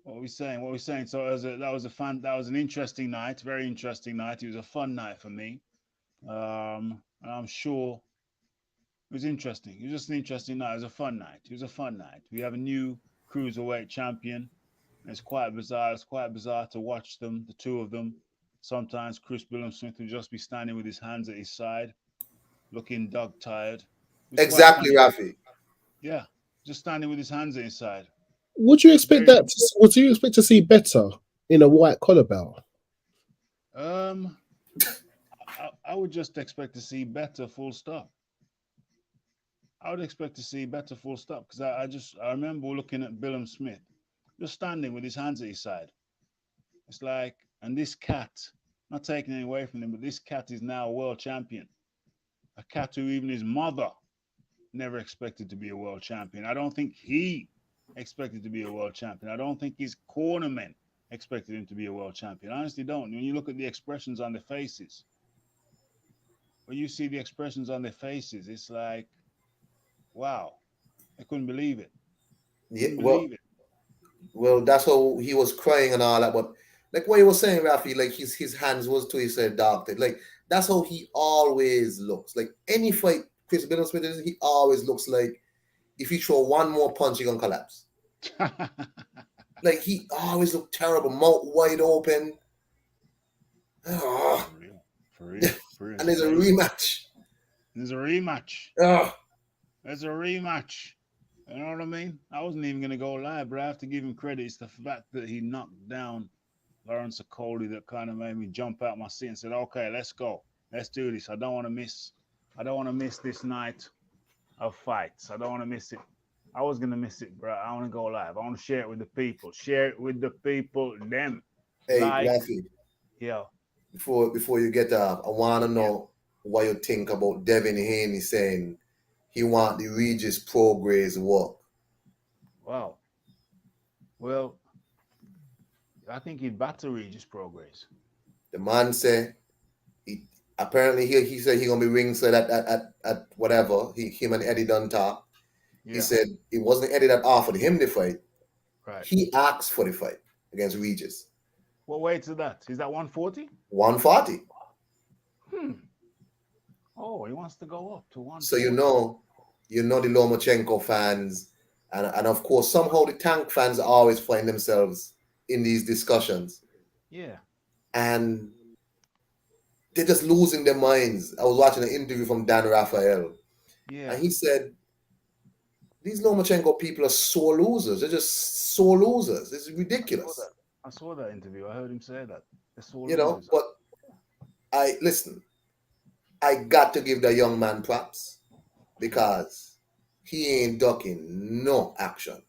What were we saying? So that was an interesting night, very interesting night. It was a fun night for me. And I'm sure it was interesting. It was just an interesting night. It was a fun night. We have a new cruiserweight champion. It's quite bizarre. It's quite bizarre to watch them, the two of them. Sometimes Chris Billam-Smith would just be standing with his hands at his side, looking dog tired. Exactly, Rafi. Yeah, just standing with his hands at his side. Would you expect Would you expect to see better in a white collar bout? I would just expect to see better. Full stop. I would expect to see better. Full stop. Because I remember looking at Billam-Smith, just standing with his hands at his side. It's like, and this cat, not taking it away from him, but this cat is now a world champion. A cat who even his mother never expected to be a world champion. I don't think he expected to be a world champion. I don't think his cornermen expected him to be a world champion. I honestly don't. When you look at the expressions on their faces, when you see the expressions on their faces, it's like, wow, I couldn't believe it. Well, that's how he was crying and all that. But like what he was saying, Rafi, like his hands was to his doctor. Like that's how he always looks. Like any fight Chris Billam-Smith is, he always looks like if he throw one more punch, he gonna collapse. Like he always looked terrible, mouth wide open. For real. And there's a rematch. There's a rematch. Ugh. There's a rematch. You know what I mean? I wasn't even gonna go live, but I have to give him credit. It's the fact that he knocked down Lawrence Okolie that kind of made me jump out my seat and said, "Okay, let's go. Let's do this. I don't want to miss. I don't want to miss this night of fights. I don't want to miss it. I was gonna miss it, bro. I want to go live. I want to share it with the people. Share it with the people. Them. Hey, Like, Rafi, yeah. before you get up, I want to know what you think about Devin Haney saying he want the Regis Progress work. Wow. Well, I think he'd batter Regis Progress. The man said he apparently he said he gonna be ringside at whatever him and Eddie done talk. Yeah. He said it wasn't Eddie that offered him the fight. Right. He asked for the fight against Regis. What weight is that? Is that 140? 140. Oh, he wants to go up to 140. So you know the Lomachenko fans, and of course somehow the Tank fans always find themselves in these discussions. Yeah. And they're just losing their minds. I was watching an interview from Dan Raphael. Yeah. And he said, these Lomachenko people are sore losers. They're just sore losers. It's ridiculous. I saw that interview. I heard him say that. They're sore You know, losers. but I got to give the young man props because he ain't ducking no action.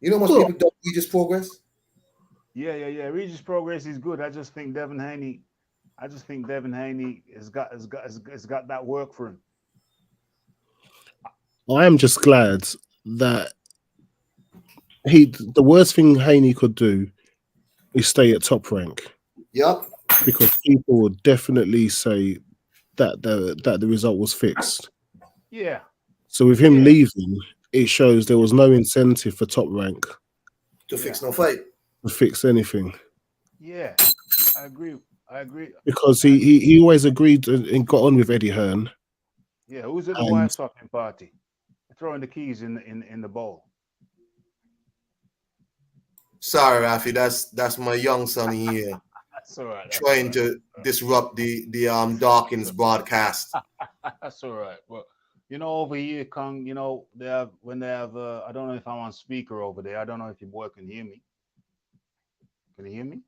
You know how much people duck Regis Progress? Yeah. Regis Progress is good. I just think Devin Haney has got that work for him. I am just glad that the worst thing Haney could do is stay at top rank. Yep. Because people would definitely say that the result was fixed. Yeah. So with him leaving, it shows there was no incentive for top rank to fix no fight. To fix anything. Yeah. I agree. Because he always agreed and got on with Eddie Hearn. Yeah, who's at the wife swapping party? Throwing the keys in the bowl. Sorry, Rafi, that's my young son here. That's all right. Trying to disrupt the Dawkins broadcast. That's all right. Well, you know, over here, Kong, you know, they have I don't know if I'm on speaker over there. I don't know if your boy can hear me. Can you hear me?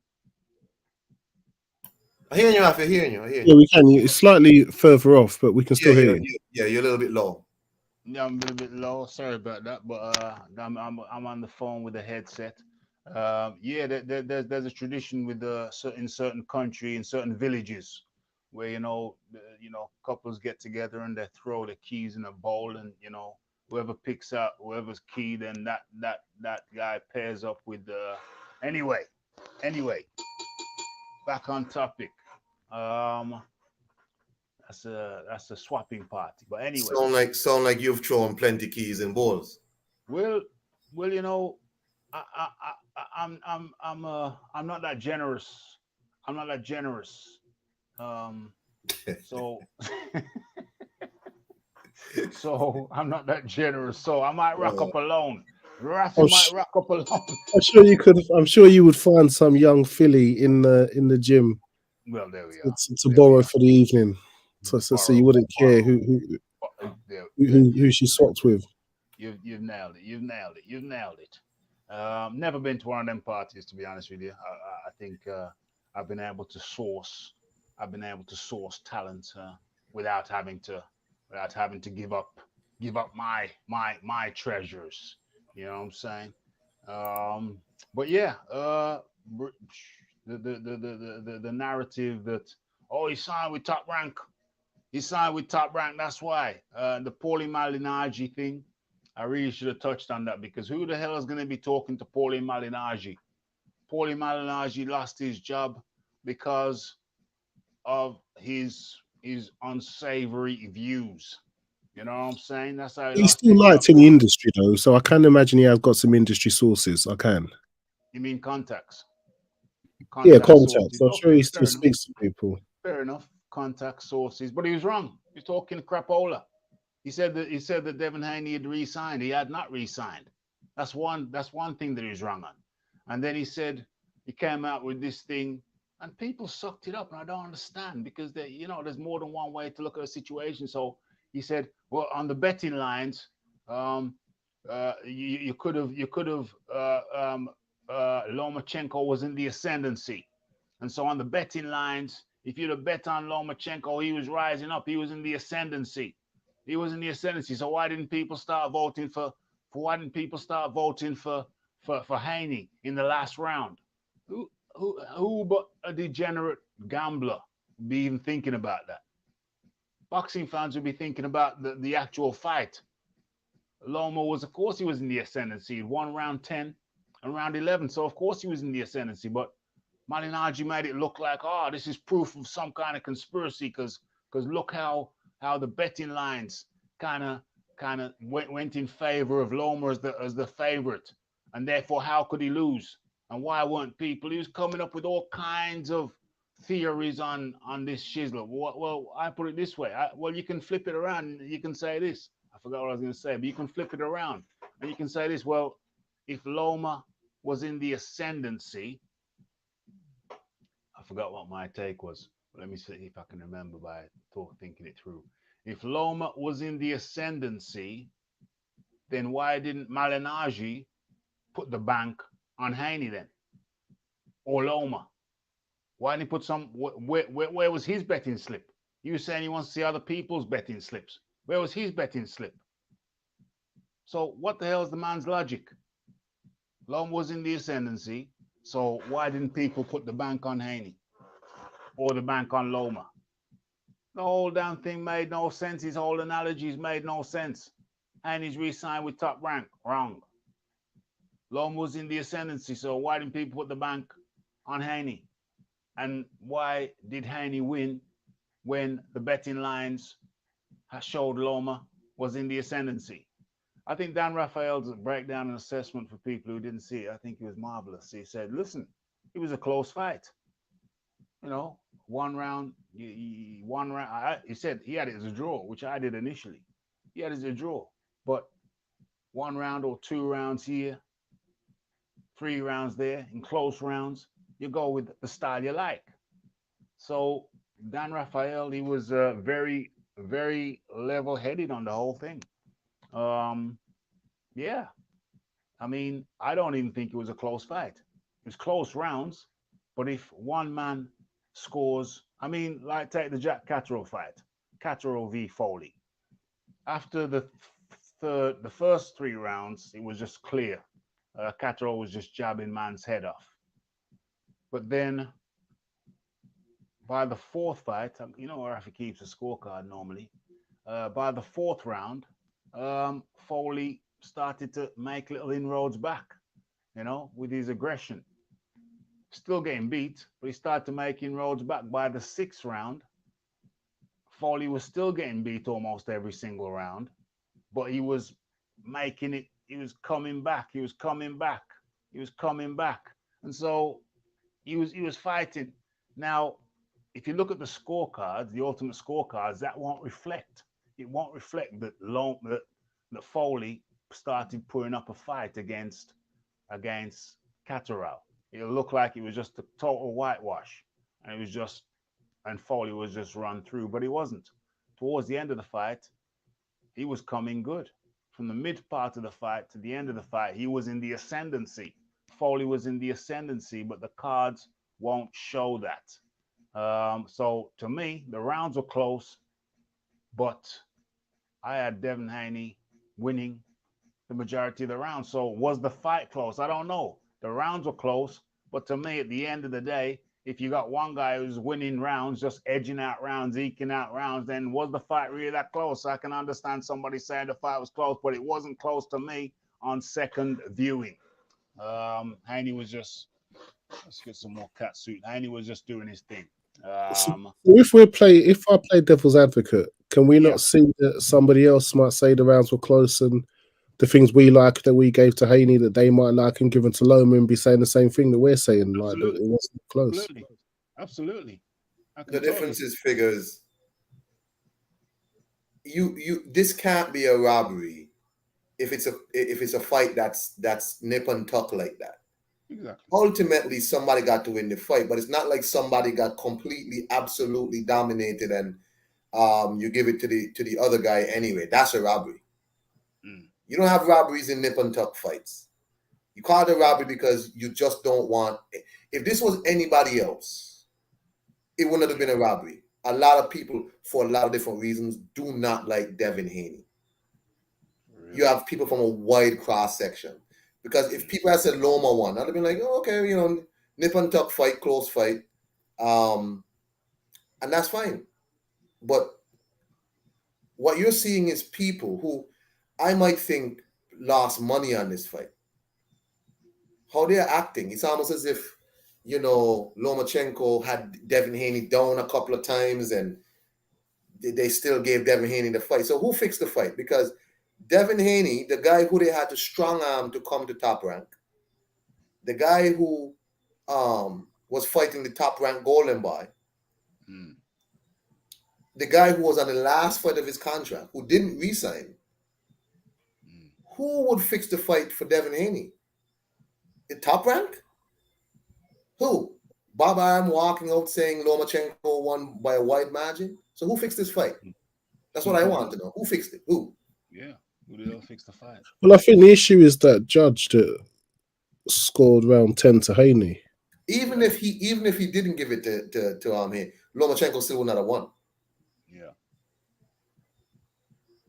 I'm hearing you, Rafi. Hearing you. Yeah, we can. It's slightly further off, but we can still hear you. Yeah, you're a little bit low. Yeah, I'm a little bit low. Sorry about that, but I'm on the phone with a headset. Yeah, there's a tradition with in certain country, in certain villages, where couples get together and they throw the keys in a bowl, and whoever picks out whoever's key, then that guy pairs up with the. Anyway, back on topic. That's a swapping party. But anyway, sound like you've thrown plenty keys in bowls. Well, you know, I'm not that generous. I'm not that generous. So so I'm not that generous. So I might rock up alone. Rafi might rock up alone. I'm sure you would find some young filly in the gym. Well, there we are. To borrow for the evening. So you wouldn't care who she swapped with. You've nailed it. You've nailed it. Never been to one of them parties, to be honest with you. I think I've been able to source talent without having to give up my treasures. You know what I'm saying? But yeah, the narrative that he signed with Top Rank. He signed with Top Rank. That's why the Paulie Malignaggi thing. I really should have touched on that, because who the hell is going to be talking to Paulie Malignaggi? Paulie Malignaggi lost his job because of his unsavory views. You know what I'm saying? That's how he's still liked in the industry, though, so I can imagine he has got some industry sources. I can. You mean contacts? Yeah, contacts. I'm sure he still speaks to people. Fair enough. Contact sources, but he was wrong. He's talking crapola. He said that Devin Haney had re-signed. He had not re-signed. That's one thing that he's wrong on. And then he said he came out with this thing. And people sucked it up, and I don't understand because there's more than one way to look at a situation. So he said, well, on the betting lines, um, you could have Lomachenko was in the ascendancy, and so on the betting lines, if you'd have bet on Lomachenko, he was rising up. He was in the ascendancy. He was in the ascendancy. So why didn't people start voting for Haney in the last round? Who but a degenerate gambler would be even thinking about that? Boxing fans would be thinking about the actual fight. Loma was, of course, he was in the ascendancy. He won round 10 and round 11. So, of course, he was in the ascendancy. But Malignaggi made it look like, this is proof of some kind of conspiracy because look how the betting lines kind of went in favor of Loma as the favorite. And therefore, how could he lose? And why weren't people? He was coming up with all kinds of theories on this Shizzler. Well, I put it this way. You can flip it around. You can say this. I forgot what I was going to say, but you can flip it around. And you can say this. Well, if Loma was in the ascendancy, I forgot what my take was. Let me see if I can remember by thinking it through. If Loma was in the ascendancy, then why didn't Malignaggi put the bank on Haney then? Or Loma? Why didn't he put some? Where was his betting slip? You were saying he wants to see other people's betting slips. Where was his betting slip? So what the hell is the man's logic? Loma was in the ascendancy, so why didn't people put the bank on Haney or the bank on Loma? The whole damn thing made no sense. His whole analogies made no sense. Haney's re-signed with Top Rank. Wrong. Loma was in the ascendancy, so why didn't people put the bank on Haney? And why did Haney win when the betting lines showed Loma was in the ascendancy? I think Dan Raphael's breakdown and assessment for people who didn't see it, I think it was marvelous. He said, listen, it was a close fight. One round. He said he had it as a draw, which I did initially. He had it as a draw. But 1 round or 2 rounds here, 3 rounds there, in close rounds, you go with the style you like. So Dan Raphael, he was very, very level-headed on the whole thing. Yeah. I mean, I don't even think it was a close fight. It was close rounds, but if one man scores, I mean, like take the Jack Catterall fight, Catterall v. Foley. After the first 3 rounds, it was just clear. Catterall was just jabbing man's head off. But then by the 4th fight, where he keeps a scorecard normally. By the 4th round, Foley started to make little inroads back, with his aggression. Still getting beat, but he started to make inroads back. By the 6th round, Foley was still getting beat almost every single round, but he was making it. He was coming back. He was coming back. He was coming back, and so he was fighting. Now, if you look at the scorecards, the ultimate scorecards, that won't reflect. It won't reflect that Foley started putting up a fight against Catterall. It'll look like it was just a total whitewash, and Foley was just run through, but he wasn't. Towards the end of the fight, he was coming good. From the mid part of the fight to the end of the fight, he was in the ascendancy. Foley was in the ascendancy, but the cards won't show that. So to me, the rounds were close, but I had Devin Haney winning the majority of the rounds. So was the fight close? I don't know. The rounds were close, but to me, at the end of the day, if you got one guy who's winning rounds, just edging out rounds, eking out rounds, then was the fight really that close? I can understand somebody saying the fight was close, but it wasn't close to me on second viewing. Haney was just, let's get some more cat suit. Haney was just doing his thing. So if I play devil's advocate, can we not see that somebody else might say the rounds were close and the things we like that we gave to Haney that they might like and given to Loma and be saying the same thing that we're saying, like that it wasn't close? Absolutely. The difference is figures. This can't be a robbery if it's a fight that's nip and tuck like that. Exactly. Ultimately, somebody got to win the fight, but it's not like somebody got completely, absolutely dominated and you give it to the other guy anyway. That's a robbery. Mm. You don't have robberies in nip and tuck fights. You call it a robbery because you just don't want. If this was anybody else, it wouldn't have been a robbery. A lot of people, for a lot of different reasons, do not like Devin Haney. Really? You have people from a wide cross section. Because if people had said Loma won, I'd have been like, oh, okay, nip and tuck fight, close fight. And that's fine. But what you're seeing is people who I might think lost money on this fight. How they're acting. It's almost as if, Lomachenko had Devin Haney down a couple of times and they still gave Devin Haney the fight. So who fixed the fight? Because Devin Haney, the guy who they had to strong arm to come to top rank, the guy who was fighting the top rank Golden Boy, the guy who was on the last fight of his contract, who didn't resign, who would fix the fight for Devin Haney? The top rank? Who? Bob Arum walking out saying Lomachenko won by a wide margin? So who fixed this fight? That's what I want to know. Who fixed it? Who? Yeah. Who the hell fixed the fight? Well, I think the issue is that judge that scored round 10 to Haney. Even if he didn't give it to here, Lomachenko still would not have won. Yeah.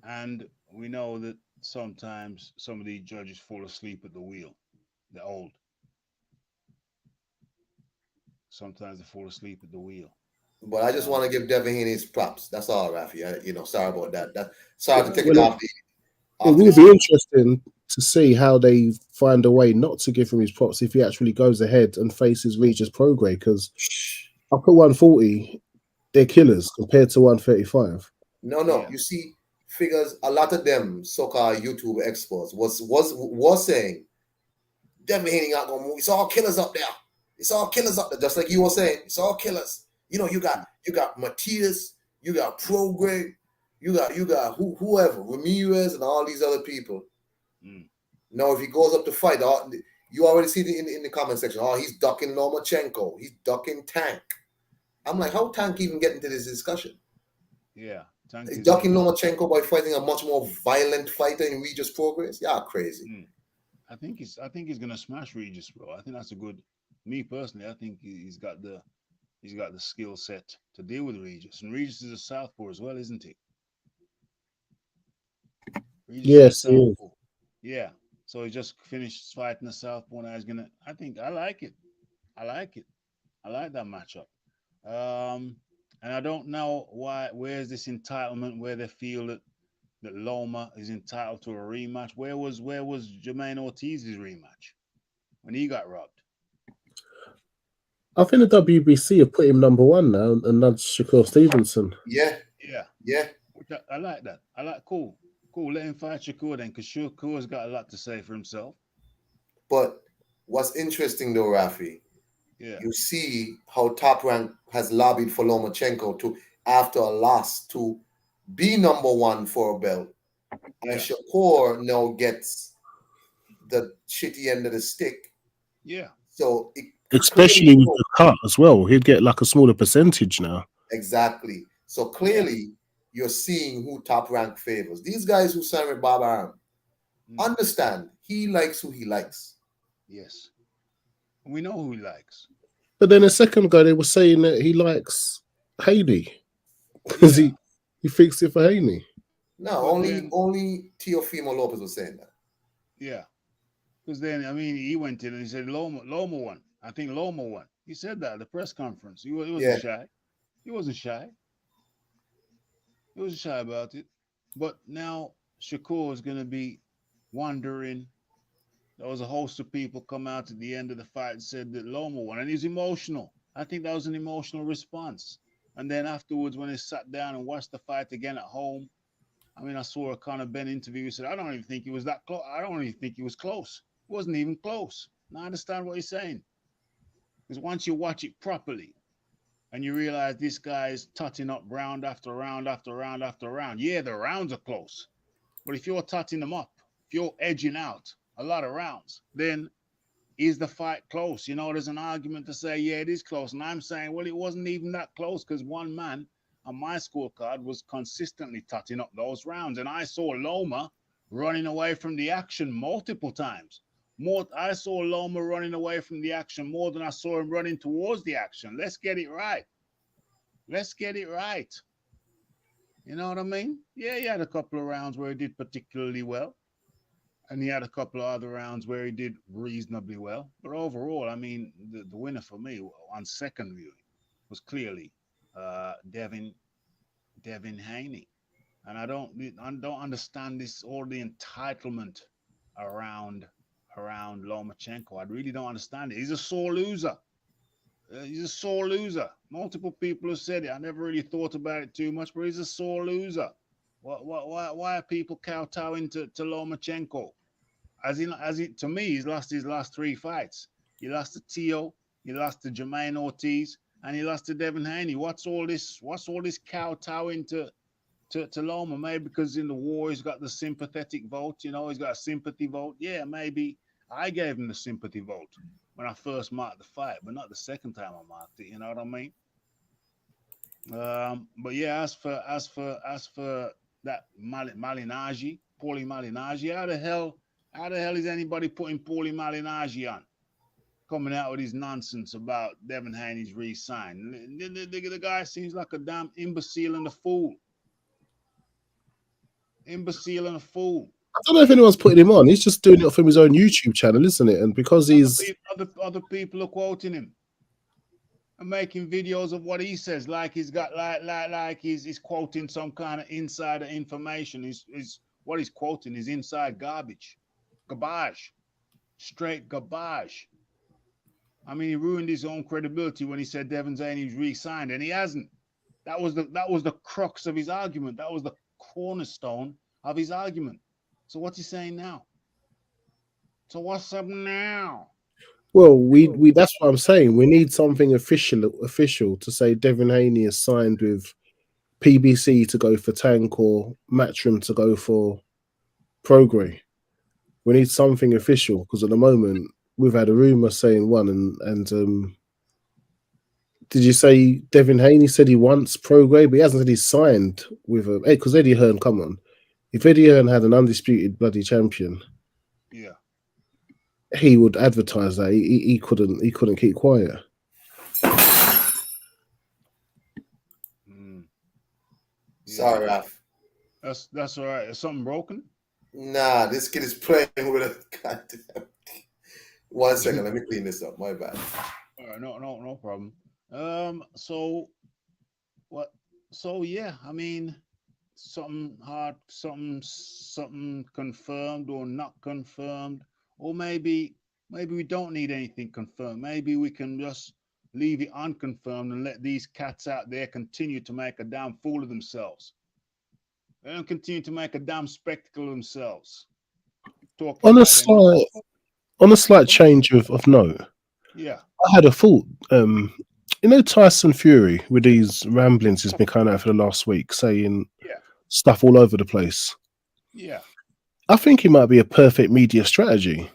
And we know that sometimes some of these judges fall asleep at the wheel. They're old. Sometimes they fall asleep at the wheel. But I just want to give Devin Haney his props. That's all, Rafi. Sorry about that. Sorry to take it off. It will be interesting to see how they find a way not to give him his props if he actually goes ahead and faces Regis Prograis, because up at 140, they're killers compared to 135. No. Yeah. You see, figures, a lot of them so-called YouTube experts was saying Devin Haney not gonna move. It's all killers up there. It's all killers up there. Just like you were saying, it's all killers. You got Matias, you got Prograis, you got whoever, Ramirez and all these other people. Now, if he goes up to fight, you already see it in the comment section. Oh, he's ducking Lomachenko. He's ducking Tank. I'm like, how Tank even get into this discussion? Yeah. He's ducking Lomachenko by fighting a much more violent fighter in Regis Prograis. Yeah, crazy. I think he's gonna smash Regis, bro. I think that's a good. Me personally, I think he's got the skill set to deal with Regis, and Regis is a southpaw as well, isn't he? Regis yes, he is. Yeah. So he just finished fighting the southpaw. Now he's gonna. I like it. I like that matchup. And I don't know where's this entitlement where they feel that Loma is entitled to a rematch. Where was Jermaine Ortiz's rematch when he got robbed? I think the WBC have put him number one now and nudged Shakur Stevenson. Yeah. Which I like that. I like cool. Let him fight Shakur then, because Shakur's got a lot to say for himself. But what's interesting though, Rafi, you see how Top Rank has lobbied for Lomachenko to, after a loss, to be number one for a belt. And Shakur now gets the shitty end of the stick. Yeah. So especially with the cut as well, he'd get like a smaller percentage now. Exactly. So clearly you're seeing who Top Rank favors. These guys who sign with Bob Arum understand he likes who he likes. Yes. We know who he likes. But then a second ago, they were saying that he likes Haney because he fixed it for Haney. No, only Teofimo Lopez was saying that. Yeah. Because then, he went in and he said Loma won. I think Loma won. He said that at the press conference. He wasn't shy. He wasn't shy. He wasn't shy about it. But now Shakur is going to be wondering. There was a host of people come out at the end of the fight and said that Loma won. And he's emotional. I think that was an emotional response. And then afterwards, when he sat down and watched the fight again at home, I saw a Conor Benn interview. He said, I don't even think he was that close. I don't even think he was close. It wasn't even close. Now I understand what he's saying. Because once you watch it properly and you realize this guy is tutting up round after round after round after round. Yeah, the rounds are close. But if you're tutting them up, if you're edging out a lot of rounds, then is the fight close? You know, there's an argument to say, yeah, it is close. And I'm saying, well, it wasn't even that close because one man on my scorecard was consistently tutting up those rounds. And I saw Loma running away from the action multiple times. I saw Loma running away from the action more than I saw him running towards the action. Let's get it right. Let's get it right. You know what I mean? Yeah, he had a couple of rounds where he did particularly well. And he had a couple of other rounds where he did reasonably well. But overall, I mean, the winner for me on second viewing was clearly Devin Haney. And I don't understand all the entitlement around Lomachenko. I really don't understand it. He's a sore loser. He's a sore loser. Multiple people have said it. I never really thought about it too much, but he's a sore loser. Why are people kowtowing to Lomachenko? To me, he's lost his last 3 fights. He lost to Tio, he lost to Jermaine Ortiz, and he lost to Devin Haney. What's all this kowtowing to Loma? Maybe because in the war he's got the sympathetic vote, you know, he's got a sympathy vote. Yeah, maybe I gave him the sympathy vote when I first marked the fight, but not the second time I marked it. You know what I mean? But yeah, as for that Malignaggi, Paulie Malignaggi, how the hell is anybody putting Paulie Malignaggi on? Coming out with his nonsense about Devin Haney's re-sign. The guy seems like a damn imbecile and a fool. Imbecile and a fool. I don't know if anyone's putting him on. He's just doing it from his own YouTube channel, isn't it? And because other people are quoting him and making videos of what he says, like he's got like he's quoting some kind of insider information. He's what he's quoting is inside garbage, straight garbage. I mean, he ruined his own credibility when he said Devin Haney's re-signed, and he hasn't. That was the crux of his argument. That was the cornerstone of his argument. So what's he saying now? So what's up now? Well, we that's what I'm saying. We need something official to say Devin Haney is signed with PBC to go for Tank or Matchroom to go for Prograis. We need something official because at the moment we've had a rumor saying one and did you say Devin Haney said he wants Prograis, but he hasn't said he's signed with a because Eddie Hearn, come on. If Eddie Hearn had an undisputed bloody champion, yeah, he would advertise that. He couldn't keep quiet. Sorry, Raf. That's all right. Is something broken? Nah, this kid is playing with a goddamn. 1 second, let me clean this up. My bad. All right, no problem. So what? So yeah, I mean, something hard, something confirmed or not confirmed, or maybe we don't need anything confirmed. Maybe we can just leave it unconfirmed and let these cats out there continue to make a damn fool of themselves. They don't continue to make a damn spectacle of themselves. On a slight change of note, yeah, I had a thought. You know, Tyson Fury with these ramblings he's been kind of for the last week, saying stuff all over the place. Yeah, I think it might be a perfect media strategy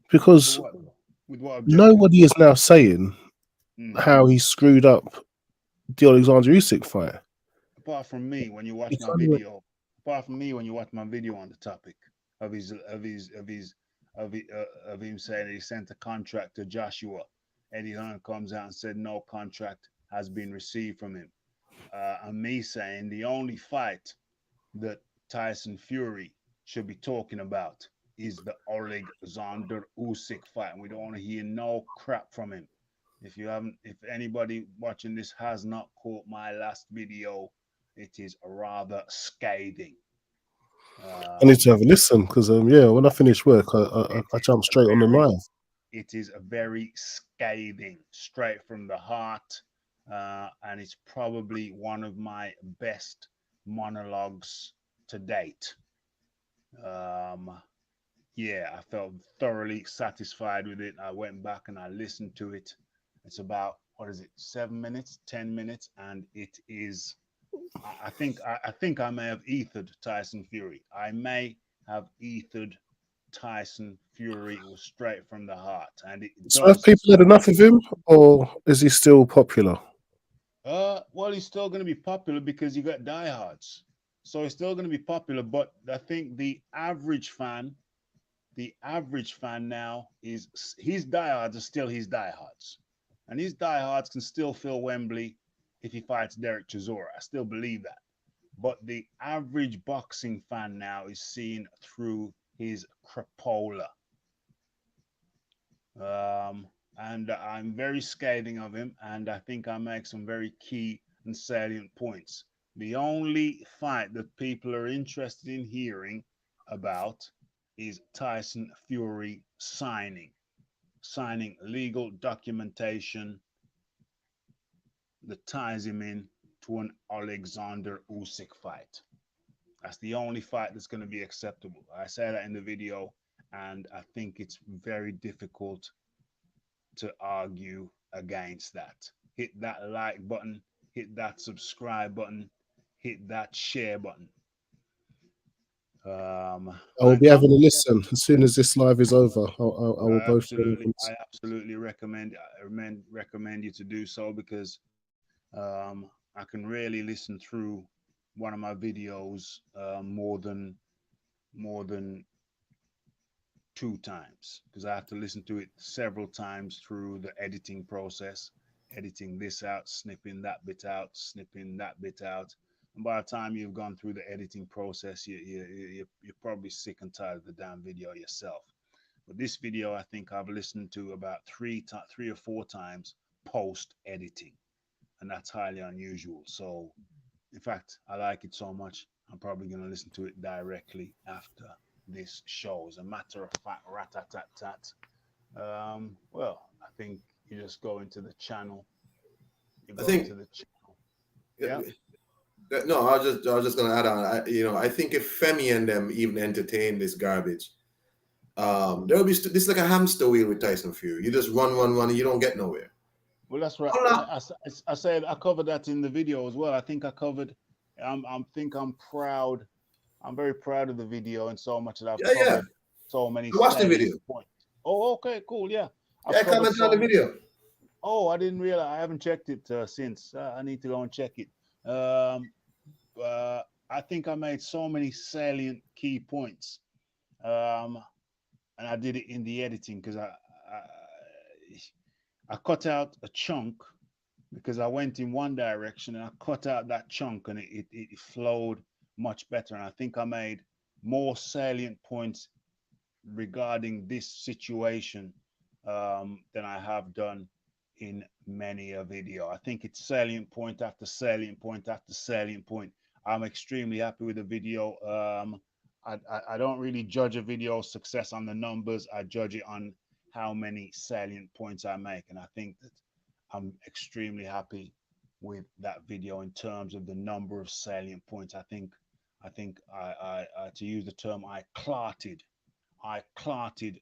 because with what nobody is now saying how he screwed up the Alexander Usyk fight. Apart from me, when you watch my video, on the topic of him saying that he sent a contract to Joshua, Eddie Hearn comes out and said no contract has been received from him. And me saying the only fight that Tyson Fury should be talking about is the Alexander Usyk fight. And we don't want to hear no crap from him. If anybody watching this has not caught my last video, it is rather scathing. I need to have a listen because when I finish work, I jump straight on the line. It is a very scathing, straight from the heart, and it's probably one of my best monologues to date. I felt thoroughly satisfied with it. I went back and I listened to it. It's about 7 minutes, 10 minutes, and it is. I think I may have ethered Tyson Fury. I may have ethered Tyson Fury was straight from the heart, and it So have does. people had enough of him, or is he still popular? Well, he's still going to be popular because you got diehards, so he's still going to be popular. But I think the average fan now is his diehards are still his diehards, and his diehards can still fill Wembley if he fights Derek Chisora. I still believe that. But the average boxing fan now is seen through his crapola. And I'm very scathing of him, and I think I make some very key and salient points. The only fight that people are interested in hearing about is Tyson Fury signing legal documentation that ties him in to an Alexander Usyk fight. That's the only fight that's going to be acceptable. I said that in the video, and I think it's very difficult to argue against that. Hit that like button, hit that subscribe button, hit that share button. I will be having a listen as soon as this live is over. I will go through. I absolutely recommend you to do so, because I can really listen through one of my videos more than 2 times, because I have to listen to it several times through the editing process, editing this out, snipping that bit out, snipping that bit out. And by the time you've gone through the editing process, you're probably sick and tired of the damn video yourself. But this video, I think I've listened to about 3 or 4 times post editing, and that's highly unusual. So, in fact, I like it so much, I'm probably going to listen to it directly after this show. As a matter of fact, rat-tat-tat-tat. Well, I think you just go into the channel. Into the channel. Yeah. No, I was just gonna add on. I think if Femi and them even entertain this garbage, there'll be this is like a hamster wheel with Tyson Fury. You just run, and you don't get nowhere. Well, that's right. I said I covered that in the video as well. I think I covered. I'm proud. I'm very proud of the video, and so much that I've covered so many. Watch the video. Points. Oh, okay, cool. Yeah. Comment on the video. Oh, I didn't realize. I haven't checked it since. I need to go and check it. I think I made so many salient key points, and I did it in the editing because I cut out a chunk because I went in one direction, and I cut out that chunk, and it flowed much better. And I think I made more salient points regarding this situation than I have done in many a video. I think it's salient point after salient point after salient point. I'm extremely happy with the video. I don't really judge a video's success on the numbers. I judge it on how many salient points I make. And I think that I'm extremely happy with that video in terms of the number of salient points. I think I to use the term, I clarted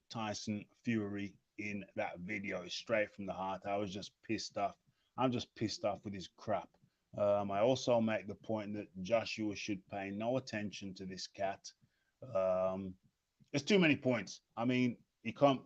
Tyson Fury in that video straight from the heart. I was just pissed off. I'm just pissed off with his crap. I also make the point that Joshua should pay no attention to this cat. There's too many points. I mean,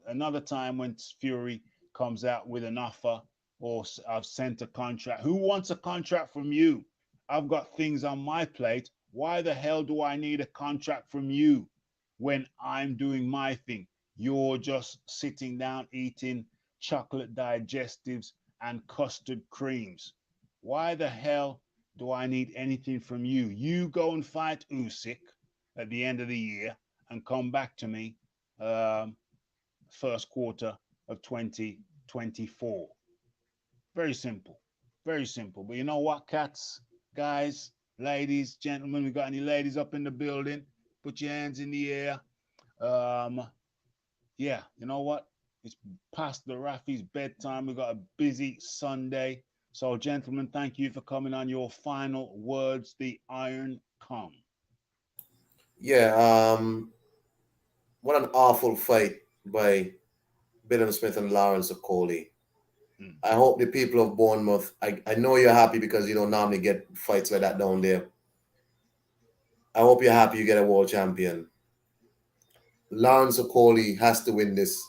another time when Fury comes out with an offer, or I've sent a contract. Who wants a contract from you? I've got things on my plate. Why the hell do I need a contract from you when I'm doing my thing? You're just sitting down eating chocolate digestives and custard creams. Why the hell do I need anything from you? You go and fight Usyk at the end of the year and come back to me first quarter of 2024. Very simple. Very simple. But you know what, cats, guys, ladies, gentlemen, we got any ladies up in the building? Put your hands in the air. Yeah, you know what? It's past the Rafi's bedtime. We've got a busy Sunday. So, gentlemen, thank you for coming on. Your final words, the Iron Kong. Yeah, what an awful fight by Billam-Smith and Lawrence Okolie. I hope the people of Bournemouth, I know you're happy because you don't normally get fights like that down there. I hope you're happy you get a world champion. Lawrence Okolie has to win this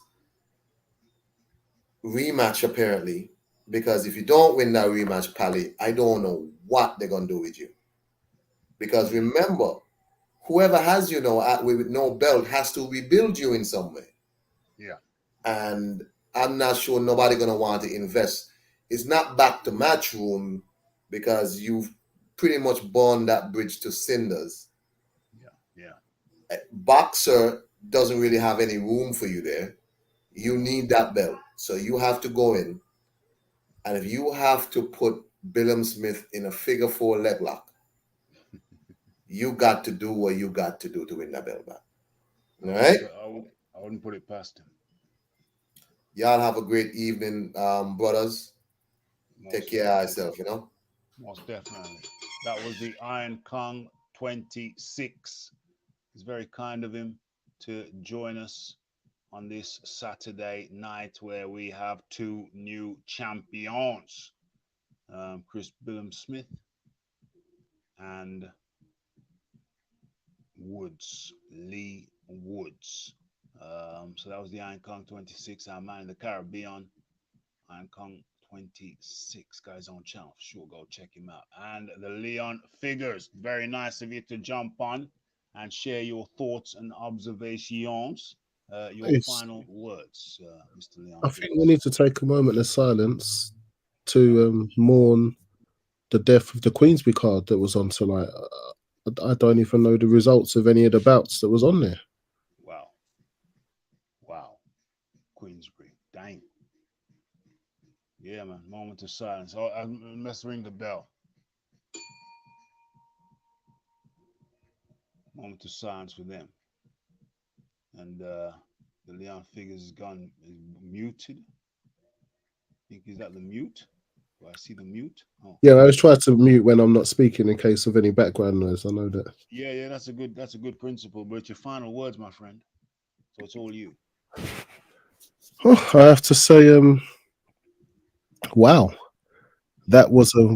rematch apparently, because if you don't win that rematch, Pally, I don't know what they're gonna do with you. Because remember, whoever has you now with no belt has to rebuild you in some way. Yeah. And I'm not sure nobody gonna want to invest. It's not back to Matchroom because you've pretty much burned that bridge to cinders. Yeah. Boxer doesn't really have any room for you there. You need that belt, so you have to go in. And if you have to put Billam-Smith in a figure four leg lock, you got to do what you got to do to win that belt back. All right? I wouldn't put it past him. Y'all have a great evening, brothers. Take care of yourself, you know? Most definitely. That was the Iron Kong 26. It's very kind of him to join us on this Saturday night where we have two new champions, Chris Billam-Smith and Leigh Woods. So that was the Iron Kong 26, our man in the Caribbean. Iron Kong 26, guys, on channel. Sure, go check him out. And the Leon figures. Very nice of you to jump on and share your thoughts and observations. Your final words, Mr. Leon. I think we need to take a moment of silence to mourn the death of the Queensby card that was on tonight. I don't even know the results of any of the bouts that was on there. Wow. Queensbury. Dang. Yeah, man. Moment of silence. Oh, let's ring the bell. Moment of silence for them. And the Leon figures is gone, is muted. I think is that the mute? Do I see the mute? Oh. Yeah, I was trying to mute when I'm not speaking in case of any background noise. I know that. Yeah, that's a good principle. But it's your final words, my friend. So it's all you. Oh, I have to say, wow, that was a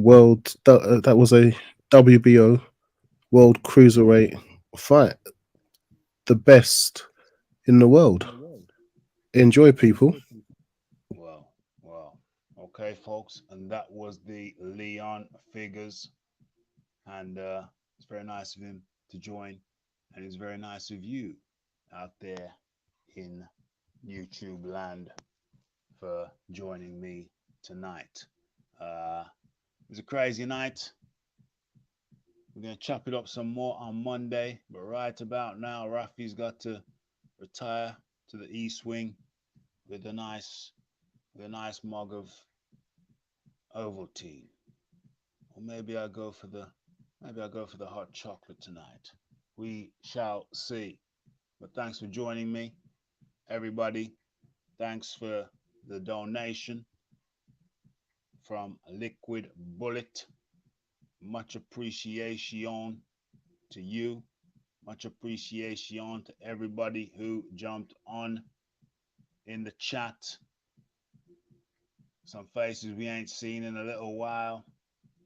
that was a WBO World Cruiserweight fight, the best in the world. Enjoy, people. Well. Okay, folks, and that was the Leon figures, and it's very nice of him to join, and it's very nice of you out there in YouTube land for joining me tonight. It was a crazy night. We're gonna chop it up some more on Monday, but right about now, Rafi's got to retire to the East Wing with a nice mug of Ovaltine, or maybe I go for the hot chocolate tonight. We shall see. But thanks for joining me, everybody. Thanks for the donation from Liquid Bullet. Much appreciation to you. Much appreciation to everybody who jumped on in the chat. Some faces we ain't seen in a little while,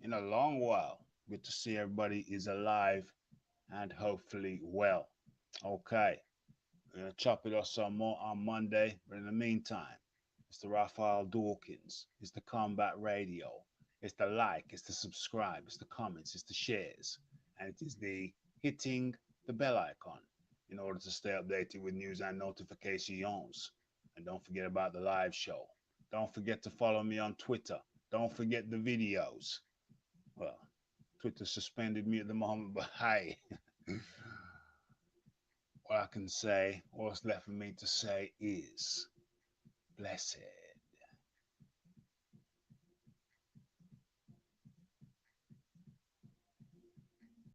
in a long while. Good to see everybody is alive and hopefully well. Okay, we're going to chop it up some more on Monday, but in the meantime, it's the Raphael Dawkins, it's the Combat Radio, it's the like, it's the subscribe, it's the comments, it's the shares, and it is the hitting the bell icon in order to stay updated with news and notifications. And don't forget about the live show. Don't forget to follow me on Twitter. Don't forget the videos. Well, Twitter suspended me at the moment, but hey, all I can say, all that's left for me to say is blessed.